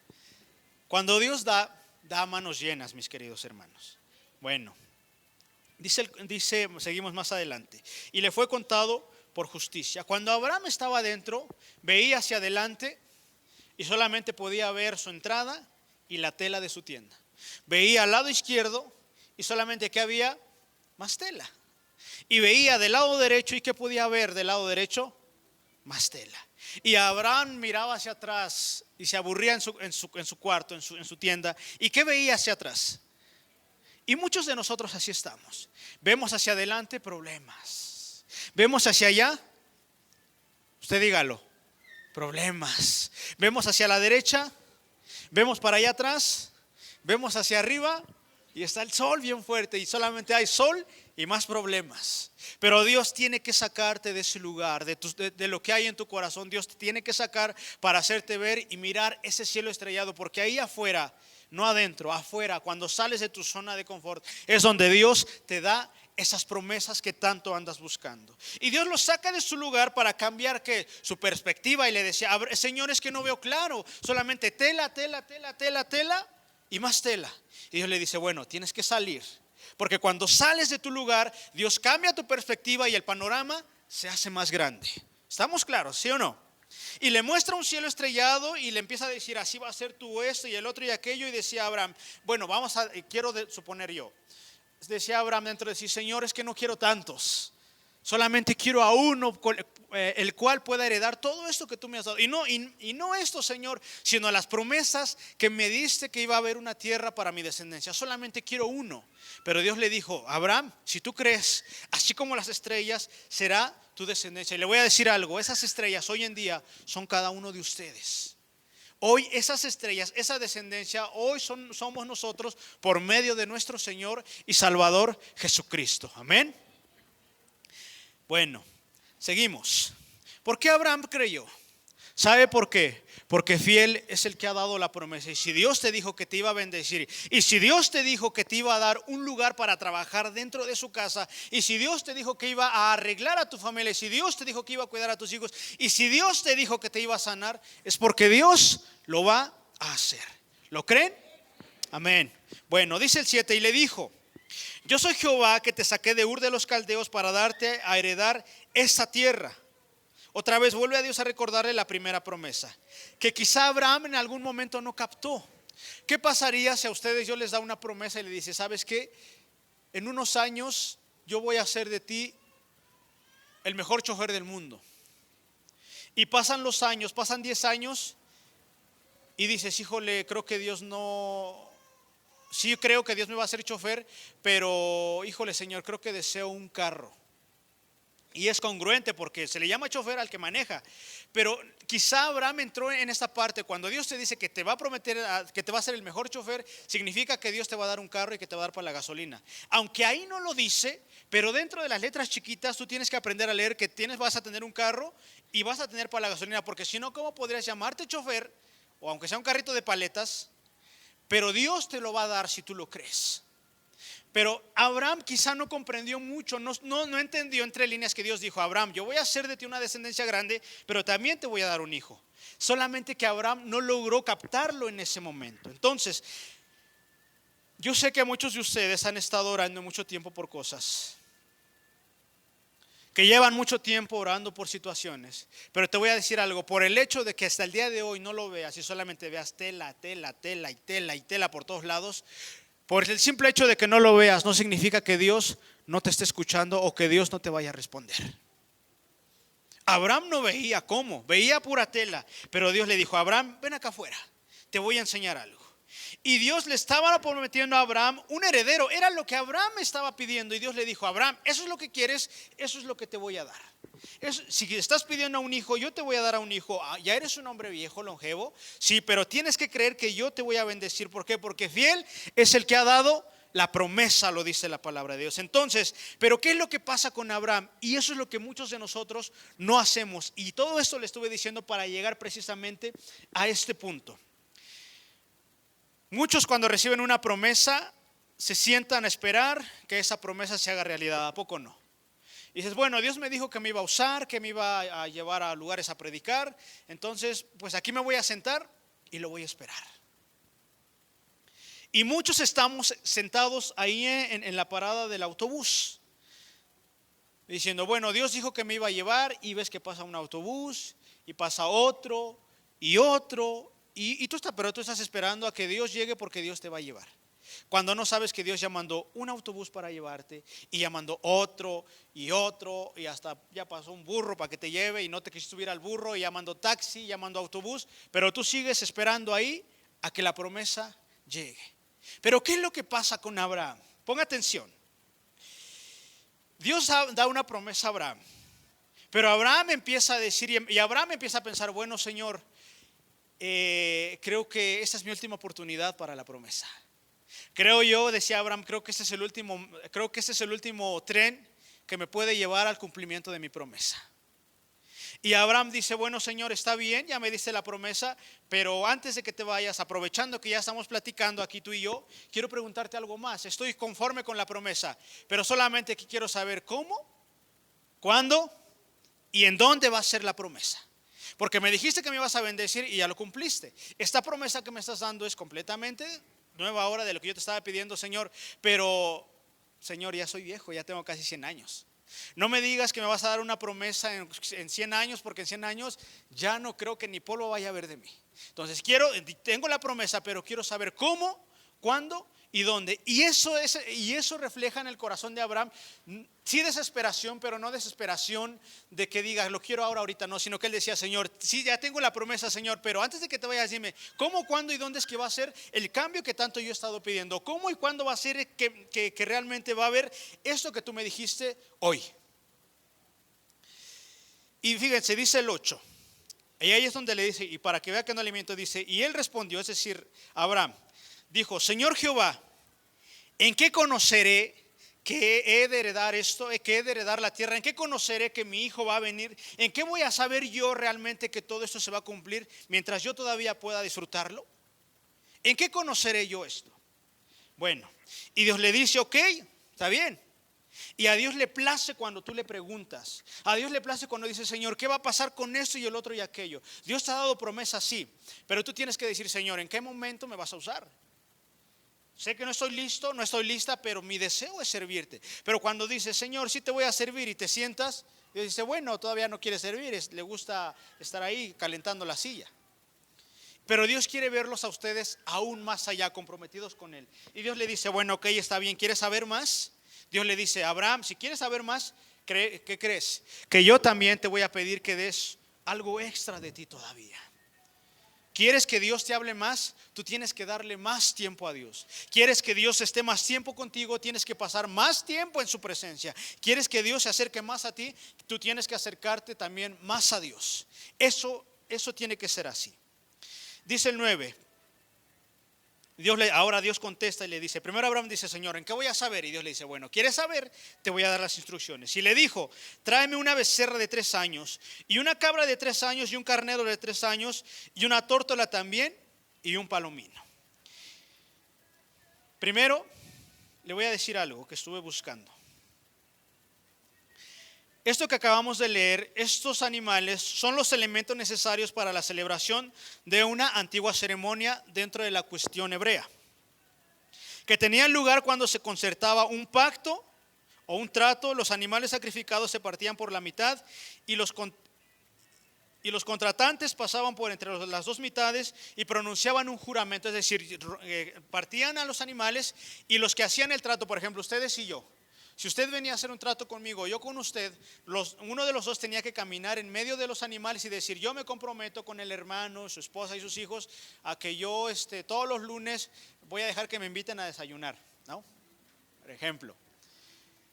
cuando Dios da a manos llenas, mis queridos hermanos. Bueno, dice, seguimos más adelante. Y le fue contado por justicia. Cuando Abraham estaba adentro, veía hacia adelante y solamente podía ver su entrada y la tela de su tienda. Veía al lado izquierdo y solamente que había más tela. Y veía del lado derecho y que podía ver del lado derecho más tela. Y Abraham miraba hacia atrás y se aburría en su cuarto, en su tienda. ¿Y qué veía hacia atrás? Y muchos de nosotros así estamos. Vemos hacia adelante problemas. Vemos hacia allá, usted dígalo, problemas. Vemos hacia la derecha, vemos para allá atrás, vemos hacia arriba y está el sol bien fuerte y solamente hay sol y más problemas. Pero Dios tiene que sacarte de ese lugar, de lo que hay en tu corazón. Dios te tiene que sacar para hacerte ver y mirar ese cielo estrellado, porque ahí afuera, no adentro, afuera, cuando sales de tu zona de confort, es donde Dios te da esas promesas que tanto andas buscando. Y Dios lo saca de su lugar para cambiar ¿qué? Su perspectiva, y le decía, Señor, es que no veo claro, solamente tela, tela, tela, tela, tela y más tela. Y Dios le dice, bueno, tienes que salir. Porque cuando sales de tu lugar, Dios cambia tu perspectiva y el panorama se hace más grande. ¿Estamos claros, sí o no? Y le muestra un cielo estrellado y le empieza a decir, así va a ser tú esto y el otro y aquello. Y decía Abraham, bueno, quiero suponer yo. Decía Abraham dentro de sí, Señor, es que no quiero tantos. Solamente quiero a uno, el cual pueda heredar todo esto que tú me has dado. Y no esto, Señor, sino las promesas que me diste que iba a haber una tierra para mi descendencia. Solamente quiero uno. Pero Dios le dijo, Abraham, si tú crees, así como las estrellas, será tu descendencia. Y le voy a decir algo, esas estrellas hoy en día son cada uno de ustedes. Hoy esas estrellas, esa descendencia, hoy somos nosotros por medio de nuestro Señor y Salvador Jesucristo. Amén. Bueno, seguimos. ¿Por qué Abraham creyó? ¿Sabe por qué? Porque fiel es el que ha dado la promesa. Y si Dios te dijo que te iba a bendecir, y si Dios te dijo que te iba a dar un lugar para trabajar dentro de su casa, y si Dios te dijo que iba a arreglar a tu familia, y si Dios te dijo que iba a cuidar a tus hijos, y si Dios te dijo que te iba a sanar, es porque Dios lo va a hacer. ¿Lo creen? Amén. Bueno, dice el 7, y le dijo, yo soy Jehová que te saqué de Ur de los Caldeos para darte a heredar esa tierra. Otra vez vuelve a Dios a recordarle la primera promesa, que quizá Abraham en algún momento no captó. ¿Qué pasaría si a ustedes Dios les da una promesa y le dice, ¿sabes qué? En unos años yo voy a hacer de ti el mejor chofer del mundo. Y pasan los años, pasan 10 años y dices, híjole, creo que Dios no... Sí creo que Dios me va a hacer chofer, pero híjole, Señor, creo que deseo un carro. Y es congruente porque se le llama chofer al que maneja. Pero quizá Abraham entró en esta parte. Cuando Dios te dice que te va a prometer, que te va a ser el mejor chofer, significa que Dios te va a dar un carro y que te va a dar para la gasolina. Aunque ahí no lo dice, pero dentro de las letras chiquitas tú tienes que aprender a leer que vas a tener un carro y vas a tener para la gasolina. Porque si no, ¿cómo podrías llamarte chofer? O aunque sea un carrito de paletas. Pero Dios te lo va a dar si tú lo crees. Pero Abraham quizá no comprendió mucho, no entendió entre líneas que Dios dijo, Abraham, yo voy a hacer de ti una descendencia grande, pero también te voy a dar un hijo. Solamente que Abraham no logró captarlo en ese momento. Entonces, yo sé que muchos de ustedes han estado orando mucho tiempo por cosas, que llevan mucho tiempo orando por situaciones, pero te voy a decir algo, por el hecho de que hasta el día de hoy no lo veas y solamente veas tela, tela, tela y tela y tela por todos lados, por el simple hecho de que no lo veas, no significa que Dios no te esté escuchando o que Dios no te vaya a responder. Abraham no veía cómo, veía pura tela, pero Dios le dijo, Abraham, ven acá afuera, te voy a enseñar algo. Y Dios le estaba prometiendo a Abraham un heredero. Era lo que Abraham estaba pidiendo. Y Dios le dijo: Abraham, eso es lo que quieres, eso es lo que te voy a dar. Si estás pidiendo a un hijo, yo te voy a dar a un hijo. Ya eres un hombre viejo, longevo, sí, pero tienes que creer que yo te voy a bendecir. ¿Por qué? Porque fiel es el que ha dado la promesa, lo dice la palabra de Dios. Entonces, pero ¿qué es lo que pasa con Abraham? Y eso es lo que muchos de nosotros no hacemos. Y todo esto le estuve diciendo para llegar precisamente a este punto. Muchos, cuando reciben una promesa, se sientan a esperar que esa promesa se haga realidad. ¿A poco no? Y dices: bueno, Dios me dijo que me iba a usar, que me iba a llevar a lugares a predicar. Entonces, pues aquí me voy a sentar y lo voy a esperar. Y muchos estamos sentados ahí en la parada del autobús, diciendo: bueno, Dios dijo que me iba a llevar. Y ves que pasa un autobús y pasa otro y otro. Pero tú estás esperando a que Dios llegue, porque Dios te va a llevar. Cuando no sabes que Dios ya mandó un autobús para llevarte, y ya mandó otro, y hasta ya pasó un burro para que te lleve, y no te quisiste subir al burro, y ya mandó taxi, ya mandó autobús, pero tú sigues esperando ahí a que la promesa llegue. Pero ¿qué es lo que pasa con Abraham? Ponga atención. Dios da una promesa a Abraham, pero Abraham empieza a decir, y Abraham empieza a pensar: bueno, Señor, creo que esta es mi última oportunidad para la promesa. Creo yo, decía Abraham, creo que este es el último tren que me puede llevar al cumplimiento de mi promesa. Y Abraham dice: bueno, Señor, está bien, ya me diste la promesa, pero antes de que te vayas, aprovechando que ya estamos platicando aquí tú y yo, quiero preguntarte algo más. Estoy conforme con la promesa, pero solamente que quiero saber cómo, cuándo y en dónde va a ser la promesa. Porque me dijiste que me ibas a bendecir y ya lo cumpliste. Esta promesa que me estás dando es completamente nueva ahora de lo que yo te estaba pidiendo, Señor. Pero, Señor, ya soy viejo, ya tengo casi 100 años. No me digas que me vas a dar una promesa en 100 años, porque en 100 años ya no creo que ni polvo vaya a ver de mí. Entonces tengo la promesa, pero quiero saber cómo, cuándo y dónde. Y eso refleja en el corazón de Abraham, sí, desesperación, pero no desesperación de que diga: lo quiero ahorita, no, sino que él decía: Señor, sí, ya tengo la promesa, Señor, pero antes de que te vayas, dime cómo, cuándo y dónde es que va a ser el cambio que tanto yo he estado pidiendo. Cómo y cuándo va a ser que realmente va a haber esto que tú me dijiste hoy. Y fíjense, dice el 8, y ahí es donde le dice, y para que vea que no le miento, dice: y él respondió, es decir, Abraham dijo: Señor Jehová, ¿en qué conoceré que he de heredar esto, que he de heredar la tierra? ¿En qué conoceré que mi hijo va a venir? ¿En qué voy a saber yo realmente que todo esto se va a cumplir mientras yo todavía pueda disfrutarlo? ¿En qué conoceré yo esto? Bueno, y Dios le dice: ok, está bien. Y a Dios le place cuando tú le preguntas. A Dios le place cuando dice: Señor, ¿qué va a pasar con esto y el otro y aquello? Dios te ha dado promesas, sí, pero tú tienes que decir: Señor, ¿en qué momento me vas a usar? Sé que no estoy listo, no estoy lista, pero mi deseo es servirte. Pero cuando dices: Señor, sí te voy a servir, y te sientas, Dios dice: bueno, todavía no quiere servir, le gusta estar ahí calentando la silla. Pero Dios quiere verlos a ustedes aún más allá, comprometidos con Él. Y Dios le dice: bueno, ok, está bien, ¿quieres saber más? Dios le dice: Abraham, si quieres saber más, ¿qué crees? Que yo también te voy a pedir que des algo extra de ti todavía. ¿Quieres que Dios te hable más? Tú tienes que darle más tiempo a Dios. ¿Quieres que Dios esté más tiempo contigo? Tienes que pasar más tiempo en su presencia. ¿Quieres que Dios se acerque más a ti? Tú tienes que acercarte también más a Dios. Eso tiene que ser así. Dice el 9. Ahora Dios contesta y le dice: primero Abraham dice: Señor, ¿en qué voy a saber? Y Dios le dice: bueno, ¿quieres saber? Te voy a dar las instrucciones. Y le dijo: tráeme una becerra de 3 años, y una cabra de 3 años, y un carnero de 3 años, y una tórtola también, y un palomino. Primero, le voy a decir algo que estuve buscando. Esto que acabamos de leer, estos animales son los elementos necesarios para la celebración de una antigua ceremonia dentro de la cuestión hebrea, que tenían lugar cuando se concertaba un pacto o un trato. Los animales sacrificados se partían por la mitad, y los contratantes pasaban por entre las dos mitades y pronunciaban un juramento. Es decir, partían a los animales, y los que hacían el trato, por ejemplo, ustedes y yo, Si usted venía a hacer un trato conmigo, yo con usted, uno de los dos tenía que caminar en medio de los animales y decir, yo me comprometo con el hermano, su esposa y sus hijos a que yo todos los lunes voy a dejar que me inviten a desayunar, ¿no? Por ejemplo.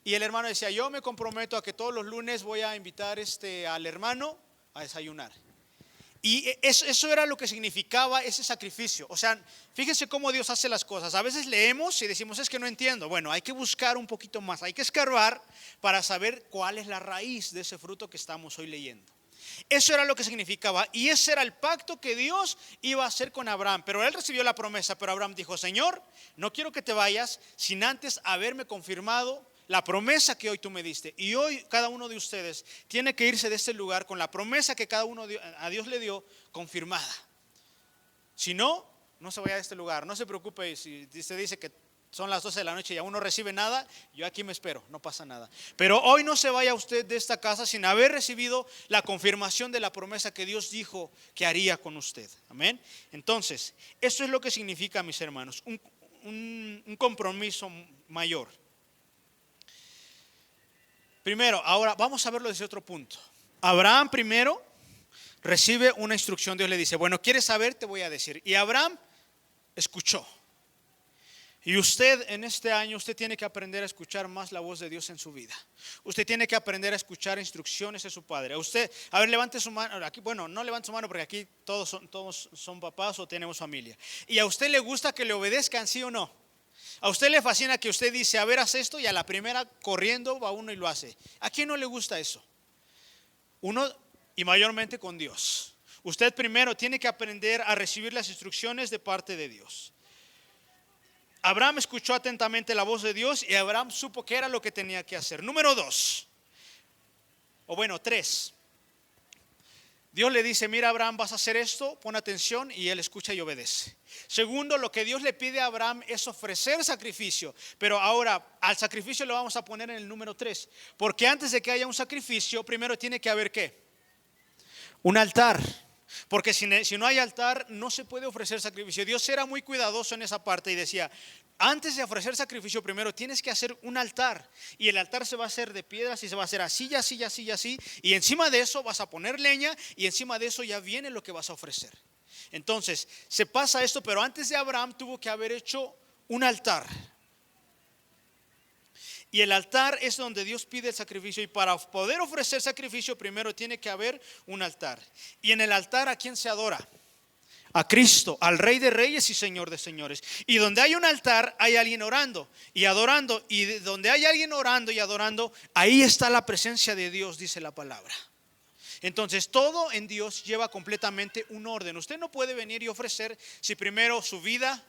Y el hermano decía, yo me comprometo a que todos los lunes voy a invitar al hermano a desayunar. Y eso era lo que significaba ese sacrificio. O sea, fíjense cómo Dios hace las cosas. A veces leemos y decimos, es que no entiendo. Bueno, hay que buscar un poquito más, hay que escarbar para saber cuál es la raíz de ese fruto que estamos hoy leyendo. Eso era lo que significaba, y ese era el pacto que Dios iba a hacer con Abraham. Pero él recibió la promesa, pero Abraham dijo, Señor, no quiero que te vayas sin antes haberme confirmado la promesa que hoy tú me diste. Y hoy cada uno de ustedes tiene que irse de este lugar con la promesa que cada uno a Dios le dio confirmada. Si no, no se vaya de este lugar. No se preocupe si usted dice que son las 12 de la noche y aún no recibe nada, yo aquí me espero, no pasa nada. Pero hoy no se vaya usted de esta casa sin haber recibido la confirmación de la promesa que Dios dijo que haría con usted. Amén. Entonces, esto es lo que significa, mis hermanos, un compromiso mayor. Primero, ahora vamos a verlo desde otro punto. Abraham primero recibe una instrucción. Dios le dice, bueno, ¿quieres saber? Te voy a decir. Y Abraham escuchó. Y usted en este año, usted tiene que aprender a escuchar más la voz de Dios en su vida. Usted tiene que aprender a escuchar instrucciones de su padre. Usted, a ver, levante su mano. Aquí, bueno, no levante su mano porque aquí todos son papás o tenemos familia. ¿Y a usted le gusta que le obedezcan, sí o no? A usted le fascina que usted dice, a ver, haz esto, y a la primera corriendo va uno y lo hace. ¿A quién no le gusta eso? Uno, y mayormente con Dios. Usted primero tiene que aprender a recibir las instrucciones de parte de Dios. Abraham escuchó atentamente la voz de Dios y Abraham supo qué era lo que tenía que hacer. Número 2, o bueno, 3. Dios le dice, mira Abraham, vas a hacer esto, pon atención, y él escucha y obedece. Segundo, lo que Dios le pide a Abraham es ofrecer sacrificio. Pero ahora al sacrificio lo vamos a poner en el número 3. Porque antes de que haya un sacrificio, primero tiene que haber ¿qué? Un altar. Porque si no hay altar, no se puede ofrecer sacrificio. Dios era muy cuidadoso en esa parte y decía, antes de ofrecer sacrificio, primero tienes que hacer un altar. Y el altar se va a hacer de piedras y se va a hacer así, así, así, así. Y encima de eso vas a poner leña y encima de eso ya viene lo que vas a ofrecer. Entonces, se pasa esto, pero antes de Abraham tuvo que haber hecho un altar. Y el altar es donde Dios pide el sacrificio. Y para poder ofrecer sacrificio, primero tiene que haber un altar. Y en el altar, ¿a quién se adora? A Cristo, al Rey de Reyes y Señor de Señores. Y donde hay un altar, hay alguien orando y adorando. Y donde hay alguien orando y adorando, ahí está la presencia de Dios, dice la palabra. Entonces, todo en Dios lleva completamente un orden. Usted no puede venir y ofrecer si primero su vida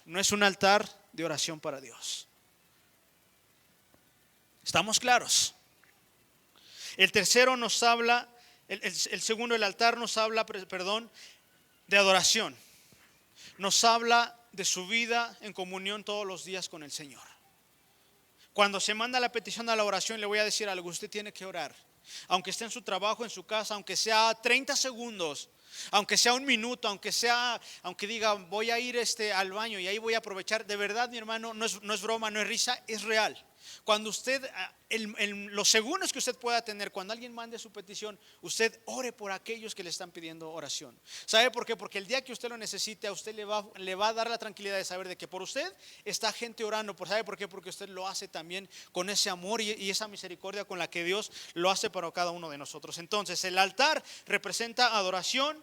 no es un altar de oración para Dios. ¿Estamos claros? El tercero nos habla, el segundo, el altar nos habla, de adoración. Nos habla de su vida en comunión todos los días con el Señor. Cuando se manda la petición a la oración, le voy a decir algo, usted tiene que orar. Aunque esté en su trabajo, en su casa, aunque sea 30 segundos, aunque sea un minuto, aunque diga voy a ir al baño y ahí voy a aprovechar. De verdad, mi hermano, no es broma, no es risa, es real. Cuando usted, los segundos que usted pueda tener, cuando alguien mande su petición, usted ore por aquellos que le están pidiendo oración. ¿Sabe por qué? Porque el día que usted lo necesite, a usted le va a dar la tranquilidad de saber de que por usted está gente orando. ¿Sabe por qué? Porque usted lo hace también con ese amor y esa misericordia con la que Dios lo hace para cada uno de nosotros. Entonces, el altar representa adoración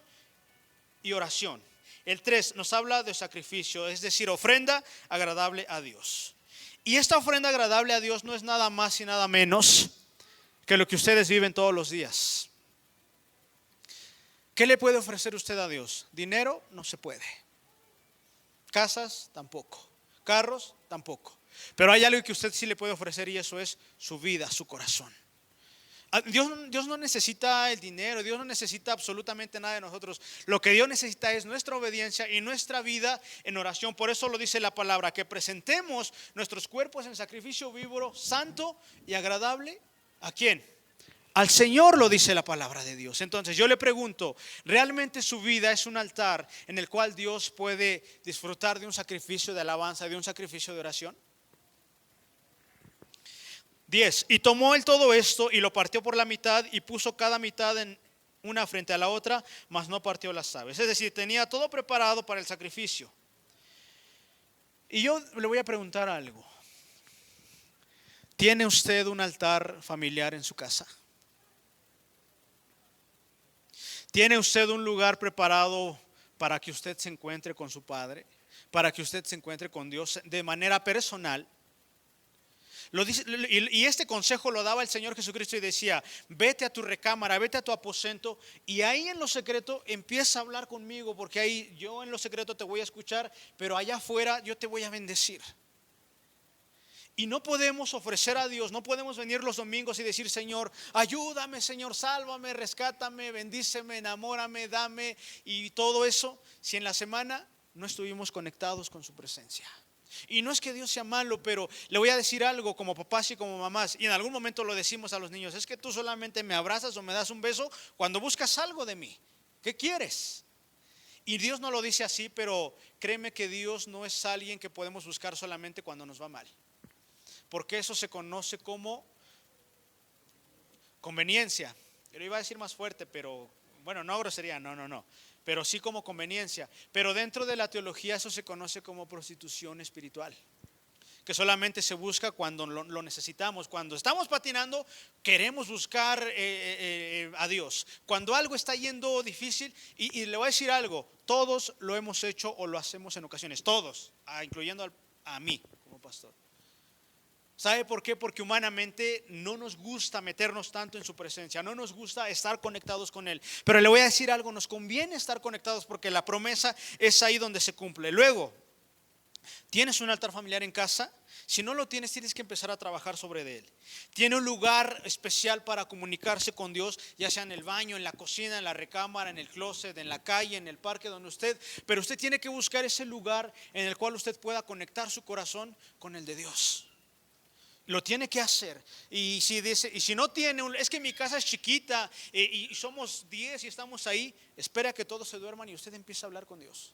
y oración. El 3 nos habla de sacrificio, es decir, ofrenda agradable a Dios. Y esta ofrenda agradable a Dios no es nada más y nada menos que lo que ustedes viven todos los días. ¿Qué le puede ofrecer usted a Dios? Dinero no se puede. Casas tampoco. Carros tampoco. Pero hay algo que usted sí le puede ofrecer y eso es su vida, su corazón. Dios no necesita el dinero, Dios no necesita absolutamente nada de nosotros. Lo que Dios necesita es nuestra obediencia y nuestra vida en oración. Por eso lo dice la palabra, que presentemos nuestros cuerpos en sacrificio vivo, santo y agradable. ¿A quién? Al Señor, lo dice la palabra de Dios. Entonces yo le pregunto, ¿realmente su vida es un altar en el cual Dios puede disfrutar de un sacrificio de alabanza, de un sacrificio de oración? 10. Y tomó él todo esto y lo partió por la mitad y puso cada mitad en una frente a la otra, mas no partió las aves. Es decir, tenía todo preparado para el sacrificio. Y yo le voy a preguntar algo. ¿Tiene usted un altar familiar en su casa? ¿Tiene usted un lugar preparado para que usted se encuentre con su Padre? Para que usted se encuentre con Dios de manera personal. Lo dice, y este consejo lo daba el Señor Jesucristo y decía: vete a tu recámara, vete a tu aposento y ahí en lo secreto empieza a hablar conmigo, porque ahí yo en lo secreto te voy a escuchar, pero allá afuera yo te voy a bendecir. Y no podemos ofrecer a Dios, no podemos venir los domingos y decir: Señor, ayúdame, Señor, sálvame, rescátame, bendíceme, enamórame, dame y todo eso, si en la semana no estuvimos conectados con su presencia. Y no es que Dios sea malo, pero le voy a decir algo como papás y como mamás, y en algún momento lo decimos a los niños: es que tú solamente me abrazas o me das un beso cuando buscas algo de mí. ¿Qué quieres? Y Dios no lo dice así, pero créeme que Dios no es alguien que podemos buscar solamente cuando nos va mal, porque eso se conoce como conveniencia. Yo lo iba a decir más fuerte, pero bueno, no grosería, no, pero sí como conveniencia. Pero dentro de la teología eso se conoce como prostitución espiritual, que solamente se busca cuando lo necesitamos. Cuando estamos patinando, queremos buscar a Dios. Cuando algo está yendo difícil, y le voy a decir algo, todos lo hemos hecho o lo hacemos en ocasiones, todos, incluyendo a mí como pastor. ¿Sabe por qué? Porque humanamente no nos gusta meternos tanto en su presencia, no nos gusta estar conectados con Él. Pero le voy a decir algo, nos conviene estar conectados porque la promesa es ahí donde se cumple. Luego, ¿tienes un altar familiar en casa? Si no lo tienes, tienes que empezar a trabajar sobre él. Tiene un lugar especial para comunicarse con Dios, ya sea en el baño, en la cocina, en la recámara, en el closet, en la calle, en el parque, donde usted. Pero usted tiene que buscar ese lugar en el cual usted pueda conectar su corazón con el de Dios. Lo tiene que hacer. Y si no tiene, es que mi casa es chiquita y somos 10 y estamos ahí, espera que todos se duerman y usted empieza a hablar con Dios.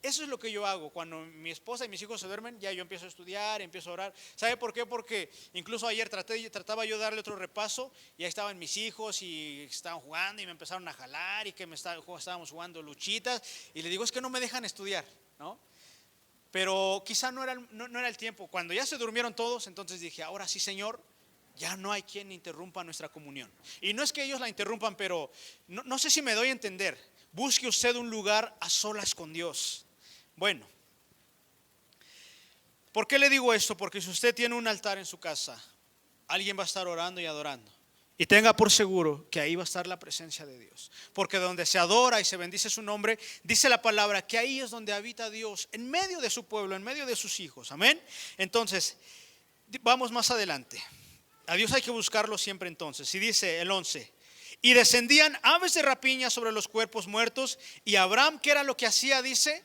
Eso es lo que yo hago. Cuando mi esposa y mis hijos se duermen, ya yo empiezo a estudiar, empiezo a orar. ¿Sabe por qué? Porque incluso ayer trataba yo de darle otro repaso, y ahí estaban mis hijos y estaban jugando y me empezaron a jalar y que estábamos jugando luchitas y le digo: es que no me dejan estudiar, ¿no? Pero quizá no era el tiempo. Cuando ya se durmieron todos, entonces dije: ahora sí, Señor, ya no hay quien interrumpa nuestra comunión. Y no es que ellos la interrumpan, pero no sé si me doy a entender. Busque usted un lugar a solas con Dios. Bueno, ¿por qué le digo esto? Porque si usted tiene un altar en su casa, alguien va a estar orando y adorando. Y tenga por seguro que ahí va a estar la presencia de Dios. Porque donde se adora y se bendice su nombre, dice la palabra que ahí es donde habita Dios, en medio de su pueblo, en medio de sus hijos. Amén. Entonces, vamos más adelante. A Dios hay que buscarlo siempre entonces. Y dice el 11: y descendían aves de rapiña sobre los cuerpos muertos, y Abraham, ¿qué era lo que hacía? Dice: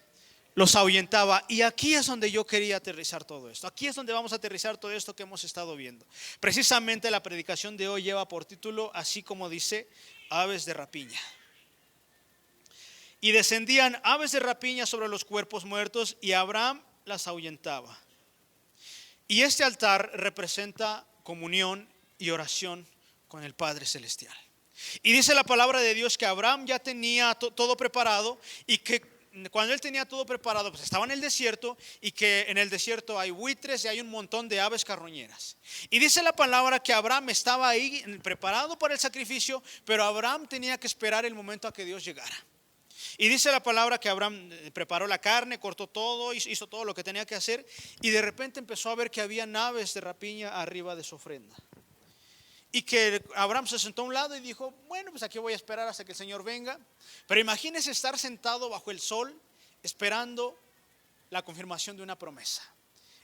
los ahuyentaba. Y aquí es donde yo quería aterrizar todo esto. Aquí es donde vamos a aterrizar todo esto que hemos estado viendo. Precisamente la predicación de hoy lleva por título, así como dice, aves de rapiña. Y descendían aves de rapiña sobre los cuerpos muertos, y Abraham las ahuyentaba. Y este altar representa comunión y oración con el Padre Celestial. Y dice la palabra de Dios que Abraham ya tenía todo preparado, y que cuando él tenía todo preparado, pues estaba en el desierto, y que en el desierto hay buitres y hay un montón de aves carroñeras. Y dice la palabra que Abraham estaba ahí preparado para el sacrificio, pero Abraham tenía que esperar el momento a que Dios llegara. Y dice la palabra que Abraham preparó la carne, cortó todo, hizo todo lo que tenía que hacer, y de repente empezó a ver que había aves de rapiña arriba de su ofrenda. Y que Abraham se sentó a un lado y dijo: bueno, pues aquí voy a esperar hasta que el Señor venga. Pero imagínese estar sentado bajo el sol esperando la confirmación de una promesa.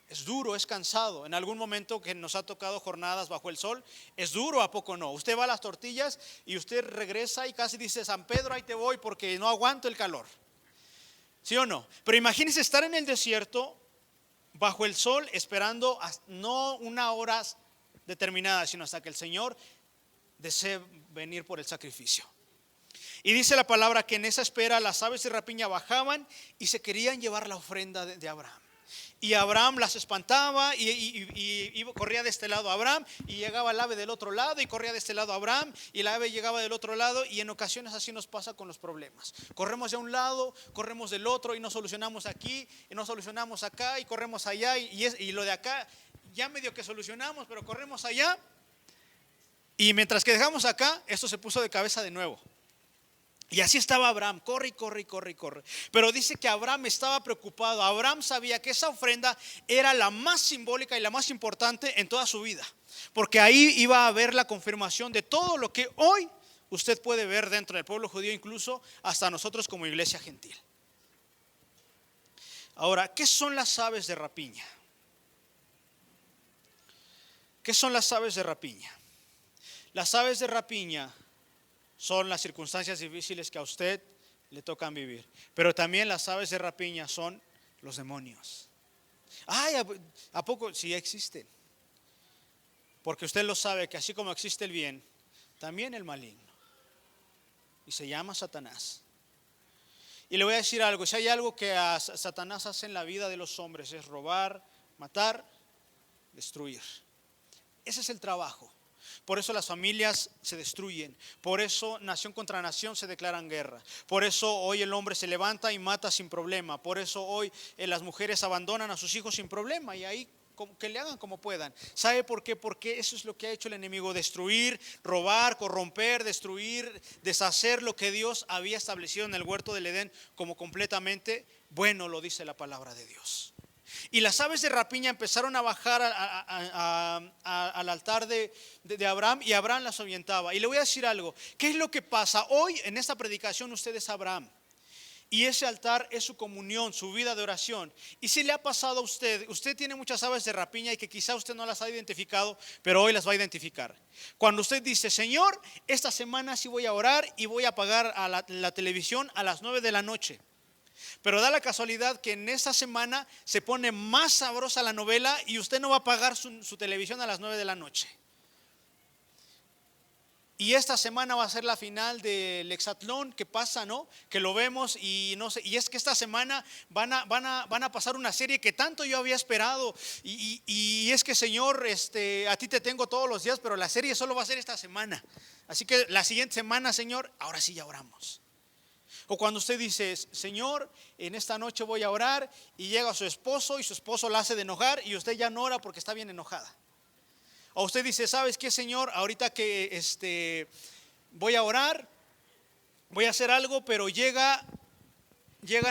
Es duro, es cansado. En algún momento que nos ha tocado jornadas bajo el sol, es duro, ¿a poco no? Usted va a las tortillas y usted regresa y casi dice: San Pedro, ahí te voy porque no aguanto el calor. ¿Sí o no? Pero imagínese estar en el desierto bajo el sol esperando no una hora determinada, sino hasta que el Señor desee venir por el sacrificio. Y dice la palabra que en esa espera las aves de rapiña bajaban y se querían llevar la ofrenda de Abraham. Y Abraham las espantaba corría de este lado Abraham, y llegaba el ave del otro lado y corría de este lado Abraham, y el ave llegaba del otro lado. Y en ocasiones así nos pasa con los problemas. Corremos de un lado, corremos del otro, y no solucionamos aquí y no solucionamos acá, y corremos allá, y lo de acá ya medio que solucionamos, pero corremos allá. Y mientras que dejamos acá, esto se puso de cabeza de nuevo. Y así estaba Abraham, corre y corre y corre y corre. Pero dice que Abraham estaba preocupado. Abraham sabía que esa ofrenda era la más simbólica y la más importante en toda su vida, porque ahí iba a haber la confirmación de todo lo que hoy usted puede ver dentro del pueblo judío, incluso hasta nosotros como iglesia gentil. Ahora, ¿qué son las aves de rapiña? ¿Qué son las aves de rapiña? Las aves de rapiña son las circunstancias difíciles que a usted le tocan vivir. Pero también las aves de rapiña son los demonios. Ay, ¿a poco? Sí existen. Porque usted lo sabe que así como existe el bien, también el maligno. Y se llama Satanás. Y le voy a decir algo: si hay algo que a Satanás hace en la vida de los hombres, es robar, matar, destruir. Ese es el trabajo. Por eso las familias se destruyen. Por eso nación contra nación se declaran guerra. Por eso hoy el hombre se levanta y mata sin problema. Por eso hoy las mujeres abandonan a sus hijos sin problema. Y ahí que le hagan como puedan. ¿Sabe por qué? Porque eso es lo que ha hecho el enemigo: destruir, robar, corromper, destruir, deshacer lo que Dios había establecido en el huerto del Edén como completamente bueno, lo dice la palabra de Dios. Y las aves de rapiña empezaron a bajar al altar de Abraham, y Abraham las ahuyentaba. Y le voy a decir algo: ¿qué es lo que pasa? Hoy en esta predicación usted es Abraham, y ese altar es su comunión, su vida de oración. Y si le ha pasado a usted, usted tiene muchas aves de rapiña y que quizá usted no las ha identificado, pero hoy las va a identificar. Cuando usted dice: Señor, esta semana sí voy a orar y voy a apagar a la televisión a las 9 de la noche. Pero da la casualidad que en esta semana se pone más sabrosa la novela y usted no va a apagar su televisión a las 9 de la noche. Y esta semana va a ser la final del hexatlón que pasa, ¿no? Que lo vemos y no sé. Y es que esta semana van a pasar una serie que tanto yo había esperado. Y es que, Señor, a ti te tengo todos los días, pero la serie solo va a ser esta semana. Así que la siguiente semana, Señor, ahora sí ya oramos. O cuando usted dice: Señor, en esta noche voy a orar, y llega su esposo y su esposo la hace de enojar, y usted ya no ora porque está bien enojada. O usted dice: ¿sabes qué, Señor? Ahorita que voy a orar, voy a hacer algo, pero llegan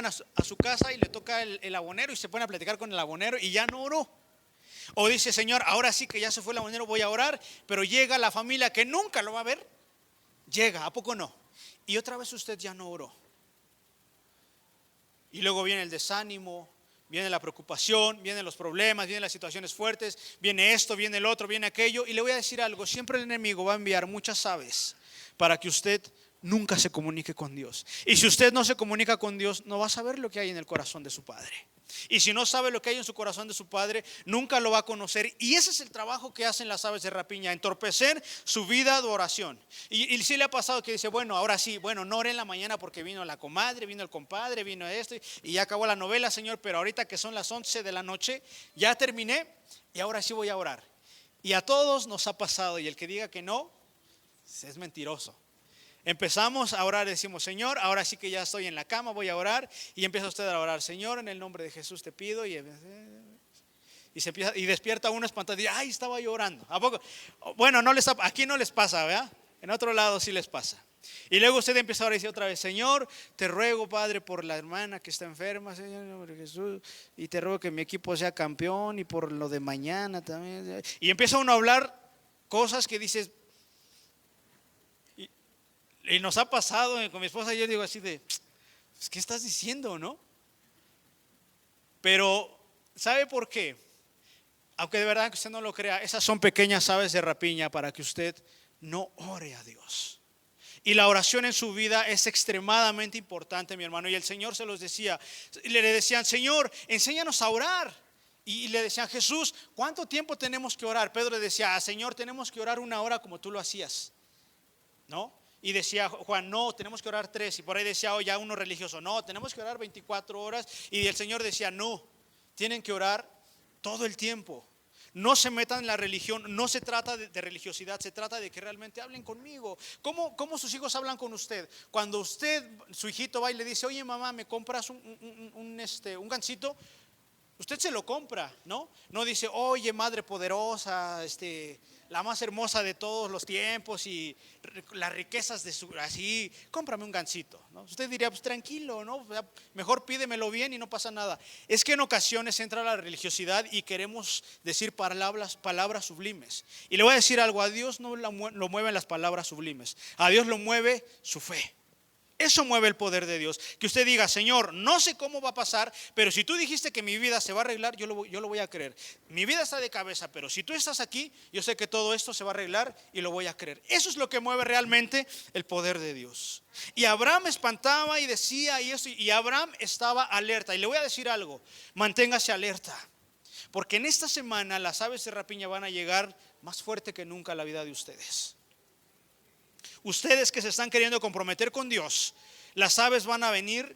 a su casa y le toca el abonero y se pone a platicar con el abonero y ya no oró. O dice: Señor, ahora sí que ya se fue el abonero, voy a orar, pero llega la familia que nunca lo va a ver, llega, ¿a poco no? Y otra vez usted ya no oró. Y luego viene el desánimo, viene la preocupación, vienen los problemas, vienen las situaciones fuertes, viene esto, viene el otro, viene aquello. Y le voy a decir algo: siempre el enemigo va a enviar muchas aves para que usted nunca se comunique con Dios. Y si usted no se comunica con Dios, no va a saber lo que hay en el corazón de su Padre. Y si no sabe lo que hay en su corazón de su Padre, nunca lo va a conocer. Y ese es el trabajo que hacen las aves de rapiña: entorpecer su vida de oración. Y sí le ha pasado que dice: bueno, ahora sí, bueno, no oré en la mañana porque vino la comadre, vino el compadre, vino esto, y ya acabó la novela, Señor, pero ahorita que son las 11 de la noche, ya terminé y ahora sí voy a orar. Y a todos nos ha pasado, y el que diga que no, es mentiroso. Empezamos a orar, decimos: Señor, ahora sí que ya estoy en la cama, voy a orar. Y empieza usted a orar: Señor, en el nombre de Jesús te pido. Y se empieza, y despierta uno espantado y dice: ay, estaba yo orando. ¿A poco? Bueno, aquí no les pasa, ¿verdad? En otro lado sí les pasa. Y luego usted empieza a orar y dice otra vez: Señor, te ruego, Padre, por la hermana que está enferma, Señor, en el nombre de Jesús. Y te ruego que mi equipo sea campeón, y por lo de mañana también. Y empieza uno a hablar cosas que dices. Y nos ha pasado con mi esposa, y yo digo así de: ¿qué estás diciendo, no? Pero ¿sabe por qué? Aunque de verdad que usted no lo crea, esas son pequeñas aves de rapiña para que usted no ore a Dios. Y la oración en su vida es extremadamente importante, mi hermano. Y el Señor se los decía, le decían: Señor, enséñanos a orar. Y le decían: Jesús, ¿cuánto tiempo tenemos que orar? Pedro le decía: Señor, tenemos que orar 1 hora como tú lo hacías, ¿no? Y decía Juan: no, tenemos que orar 3. Y por ahí decía ya uno religioso: no, tenemos que orar 24 horas. Y el Señor decía: no, tienen que orar todo el tiempo. No se metan en la religión, no se trata de religiosidad, se trata de que realmente hablen conmigo. ¿Cómo sus hijos hablan con usted? Cuando su hijito va y le dice, oye mamá, ¿me compras un gansito? Usted se lo compra, ¿no? No dice, oye madre poderosa, la más hermosa de todos los tiempos y las riquezas así, cómprame un gansito, ¿no? Usted diría, pues tranquilo, ¿no? Mejor pídemelo bien y no pasa nada. Es que en ocasiones entra la religiosidad y queremos decir palabras sublimes. Y le voy a decir algo, a Dios no lo mueven las palabras sublimes, a Dios lo mueve su fe. Eso mueve el poder de Dios. Que usted diga, Señor, no sé cómo va a pasar, pero si tú dijiste que mi vida se va a arreglar, yo lo voy a creer. Mi vida está de cabeza, pero si tú estás aquí, yo sé que todo esto se va a arreglar y lo voy a creer. Eso es lo que mueve realmente el poder de Dios. Y Abraham espantaba y decía y Abraham estaba alerta. Y le voy a decir algo, manténgase alerta. Porque en esta semana las aves de rapiña van a llegar más fuerte que nunca a la vida de ustedes. Ustedes que se están queriendo comprometer con Dios, las aves van a venir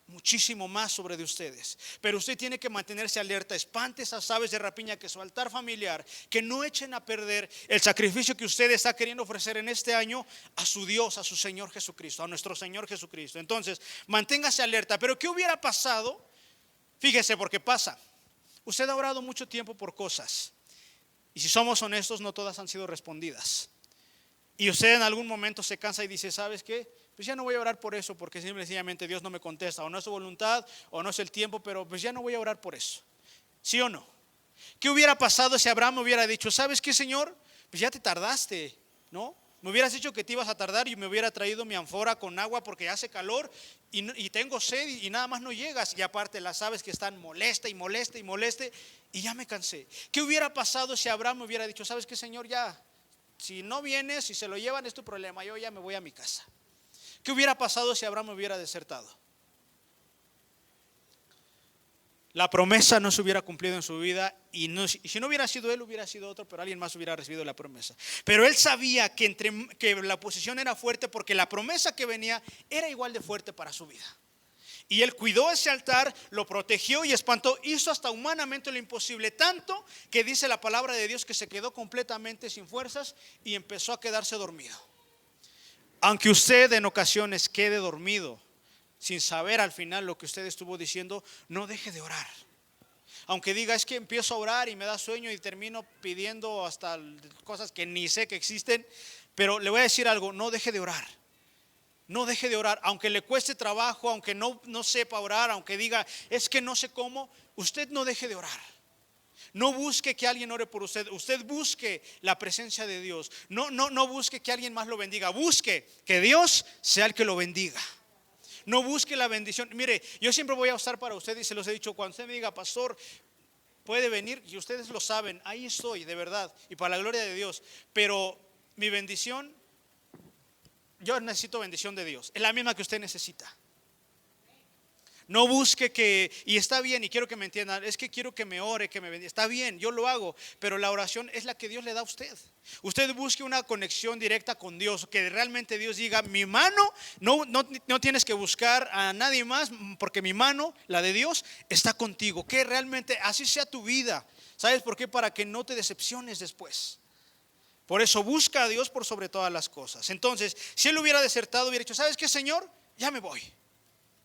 muchísimo más sobre de ustedes. Pero usted tiene que mantenerse alerta. Espante esas aves de rapiña, que su altar familiar, que no echen a perder el sacrificio que usted está queriendo ofrecer en este año a su Dios, a su Señor Jesucristo, a nuestro Señor Jesucristo. Entonces, manténgase alerta. Pero ¿qué hubiera pasado? Fíjese, porque pasa. Usted ha orado mucho tiempo por cosas, y si somos honestos, no todas han sido respondidas. Y usted en algún momento se cansa y dice, ¿sabes qué? Pues ya no voy a orar por eso, porque sencillamente Dios no me contesta, o no es su voluntad, o no es el tiempo, pero pues ya no voy a orar por eso. ¿Sí o no? ¿Qué hubiera pasado si Abraham me hubiera dicho, ¿sabes qué, Señor? Pues ya te tardaste, ¿no? Me hubieras dicho que te ibas a tardar y me hubiera traído mi ánfora con agua porque hace calor y tengo sed y nada más no llegas. Y aparte las aves que están moleste y ya me cansé. ¿Qué hubiera pasado si Abraham me hubiera dicho, ¿sabes qué, Señor? Ya, si no vienes, si se lo llevan es tu problema, yo ya me voy a mi casa. ¿Qué hubiera pasado si Abraham me hubiera desertado? La promesa no se hubiera cumplido en su vida y si no hubiera sido él, hubiera sido otro, pero alguien más hubiera recibido la promesa. Pero él sabía que la oposición era fuerte, porque la promesa que venía era igual de fuerte para su vida. Y él cuidó ese altar, lo protegió y espantó, hizo hasta humanamente lo imposible, tanto que dice la palabra de Dios que se quedó completamente sin fuerzas y empezó a quedarse dormido. Aunque usted en ocasiones quede dormido sin saber al final lo que usted estuvo diciendo, no deje de orar. Aunque diga, es que empiezo a orar y me da sueño y termino pidiendo hasta cosas que ni sé que existen, pero le voy a decir algo, no deje de orar. No deje de orar, aunque le cueste trabajo, aunque no sepa orar, aunque diga, es que no sé cómo, usted no deje de orar. No busque que alguien ore por usted, usted busque la presencia de Dios. No busque que alguien más lo bendiga, busque que Dios sea el que lo bendiga. No busque la bendición. Mire, yo siempre voy a estar para usted y se los he dicho, cuando usted me diga, pastor, puede venir, y ustedes lo saben, ahí estoy, de verdad, y para la gloria de Dios. Pero mi bendición, yo necesito bendición de Dios, es la misma que usted necesita. No busque y está bien, y quiero que me entiendan, es que quiero que me ore, que me bendiga. Está bien, yo lo hago, pero la oración es la que Dios le da a usted. Usted busque una conexión directa con Dios, que realmente Dios diga, mi mano, no tienes que buscar a nadie más, porque mi mano, la de Dios, está contigo. Que realmente así sea tu vida. ¿Sabes por qué? Para que no te decepciones después. Por eso busca a Dios por sobre todas las cosas. Entonces, si él hubiera desertado, hubiera dicho, ¿sabes qué, Señor? Ya me voy.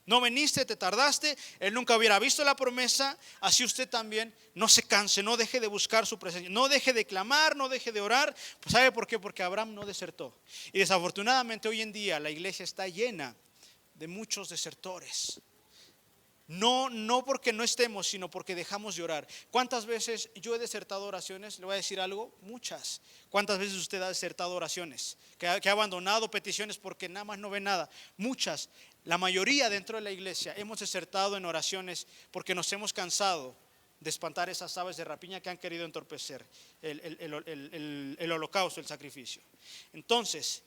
No viniste, te tardaste, él nunca hubiera visto la promesa. Así usted también no se canse, no deje de buscar su presencia, no deje de clamar, no deje de orar. Pues ¿sabe por qué? Porque Abraham no desertó. Y desafortunadamente hoy en día la iglesia está llena de muchos desertores. No porque no estemos, sino porque dejamos de orar. ¿Cuántas veces yo he desertado oraciones? Le voy a decir algo, muchas. ¿Cuántas veces usted ha desertado oraciones? Que ha abandonado peticiones porque nada más no ve nada. Muchas. La mayoría dentro de la iglesia hemos desertado en oraciones porque nos hemos cansado de espantar esas aves de rapiña que han querido entorpecer el holocausto, el sacrificio. Entonces,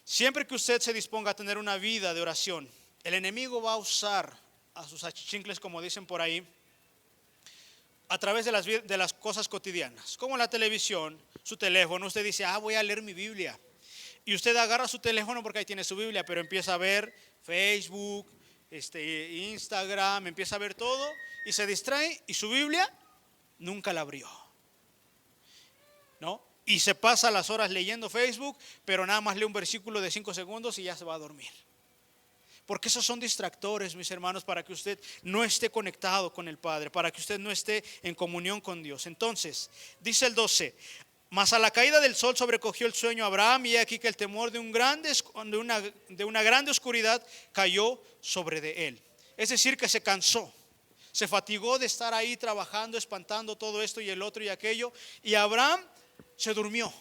siempre que usted se disponga a tener una vida de oración, el enemigo va a usar a sus achichincles, como dicen por ahí, a través de las cosas cotidianas, como la televisión, su teléfono. Usted dice, voy a leer mi Biblia. Y usted agarra su teléfono porque ahí tiene su Biblia, pero empieza a ver Facebook, Instagram, empieza a ver todo y se distrae y su Biblia nunca la abrió, ¿no? Y se pasa las horas leyendo Facebook, pero nada más lee un versículo de 5 segundos y ya se va a dormir. Porque esos son distractores, mis hermanos, para que usted no esté conectado con el Padre, para que usted no esté en comunión con Dios. Entonces, dice el 12, mas a la caída del sol sobrecogió el sueño a Abraham, y aquí que el temor de una grande oscuridad cayó sobre de él. Es decir, que se cansó, se fatigó de estar ahí trabajando, espantando todo esto y el otro y aquello, y Abraham se durmió.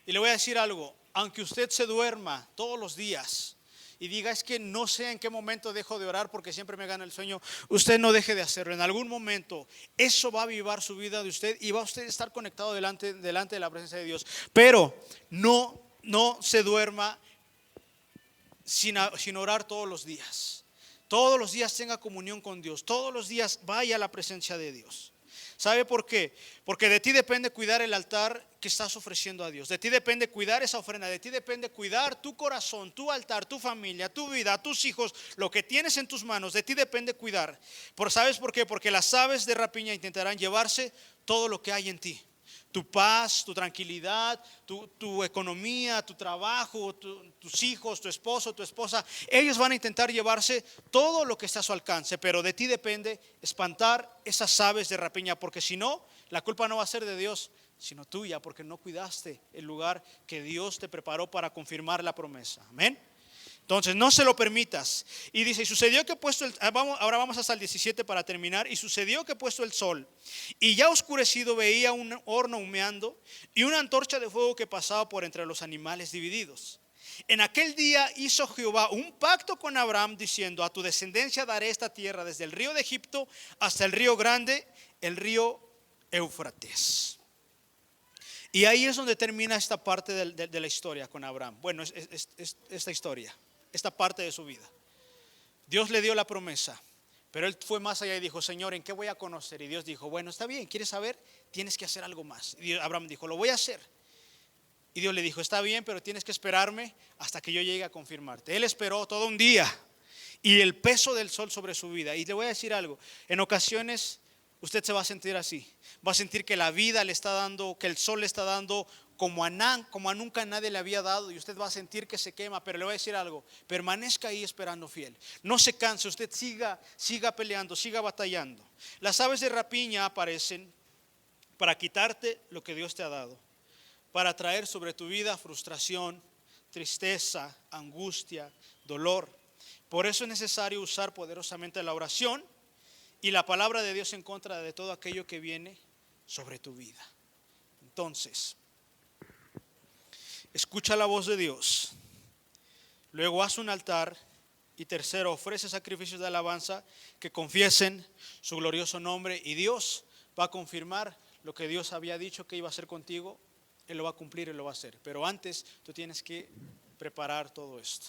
Y le voy a decir algo, aunque usted se duerma todos los días y diga, es que no sé en qué momento dejo de orar porque siempre me gana el sueño, usted no deje de hacerlo. En algún momento eso va a avivar su vida de usted y va a usted estar conectado delante de la presencia de Dios. Pero no se duerma sin orar todos los días. Todos los días tenga comunión con Dios, todos los días vaya a la presencia de Dios. ¿Sabe por qué? Porque de ti depende cuidar el altar que estás ofreciendo a Dios. De ti depende cuidar esa ofrenda. De ti depende cuidar tu corazón, tu altar, tu familia, tu vida, tus hijos, lo que tienes en tus manos. De ti depende cuidar. ¿Sabes por qué? Porque las aves de rapiña intentarán llevarse todo lo que hay en ti. Tu paz, tu tranquilidad, tu economía, tu trabajo, tus hijos, tu esposo, tu esposa. Ellos van a intentar llevarse todo lo que está a su alcance, pero de ti depende espantar esas aves de rapiña, porque si no, la culpa no va a ser de Dios, sino tuya, porque no cuidaste el lugar que Dios te preparó para confirmar la promesa. Amén. Entonces no se lo permitas. Y dice, y sucedió que ahora vamos hasta el 17 para terminar. Y sucedió que puesto el sol y ya oscurecido, veía un horno humeando y una antorcha de fuego que pasaba por entre los animales divididos. En aquel día hizo Jehová un pacto con Abraham diciendo, a tu descendencia daré esta tierra desde el río de Egipto hasta el río grande, el río Éufrates. Y ahí es donde termina esta parte de la historia con Abraham. Bueno, esta historia, esta parte de su vida. Dios le dio la promesa, pero él fue más allá y dijo, Señor, ¿en qué voy a conocer? Y Dios dijo, bueno, está bien, ¿quieres saber? Tienes que hacer algo más. Y Abraham dijo, lo voy a hacer. Y Dios le dijo, está bien, pero tienes que esperarme hasta que yo llegue a confirmarte. Él esperó todo un día y el peso del sol sobre su vida. Y le voy a decir algo, en ocasiones usted se va a sentir así. Va a sentir que la vida le está dando, que el sol le está dando como a nunca nadie le había dado, y usted va a sentir que se quema. Pero le voy a decir algo, permanezca ahí esperando fiel. No se canse, usted siga peleando, siga batallando. Las aves de rapiña aparecen para quitarte lo que Dios te ha dado, para traer sobre tu vida frustración, tristeza, angustia, dolor. Por eso es necesario usar poderosamente la oración y la palabra de Dios en contra de todo aquello que viene sobre tu vida. Entonces, escucha la voz de Dios, luego haz un altar, y tercero, ofrece sacrificios de alabanza que confiesen su glorioso nombre, y Dios va a confirmar lo que Dios había dicho que iba a hacer contigo. Él lo va a cumplir, Él lo va a hacer. Pero antes tú tienes que preparar todo esto.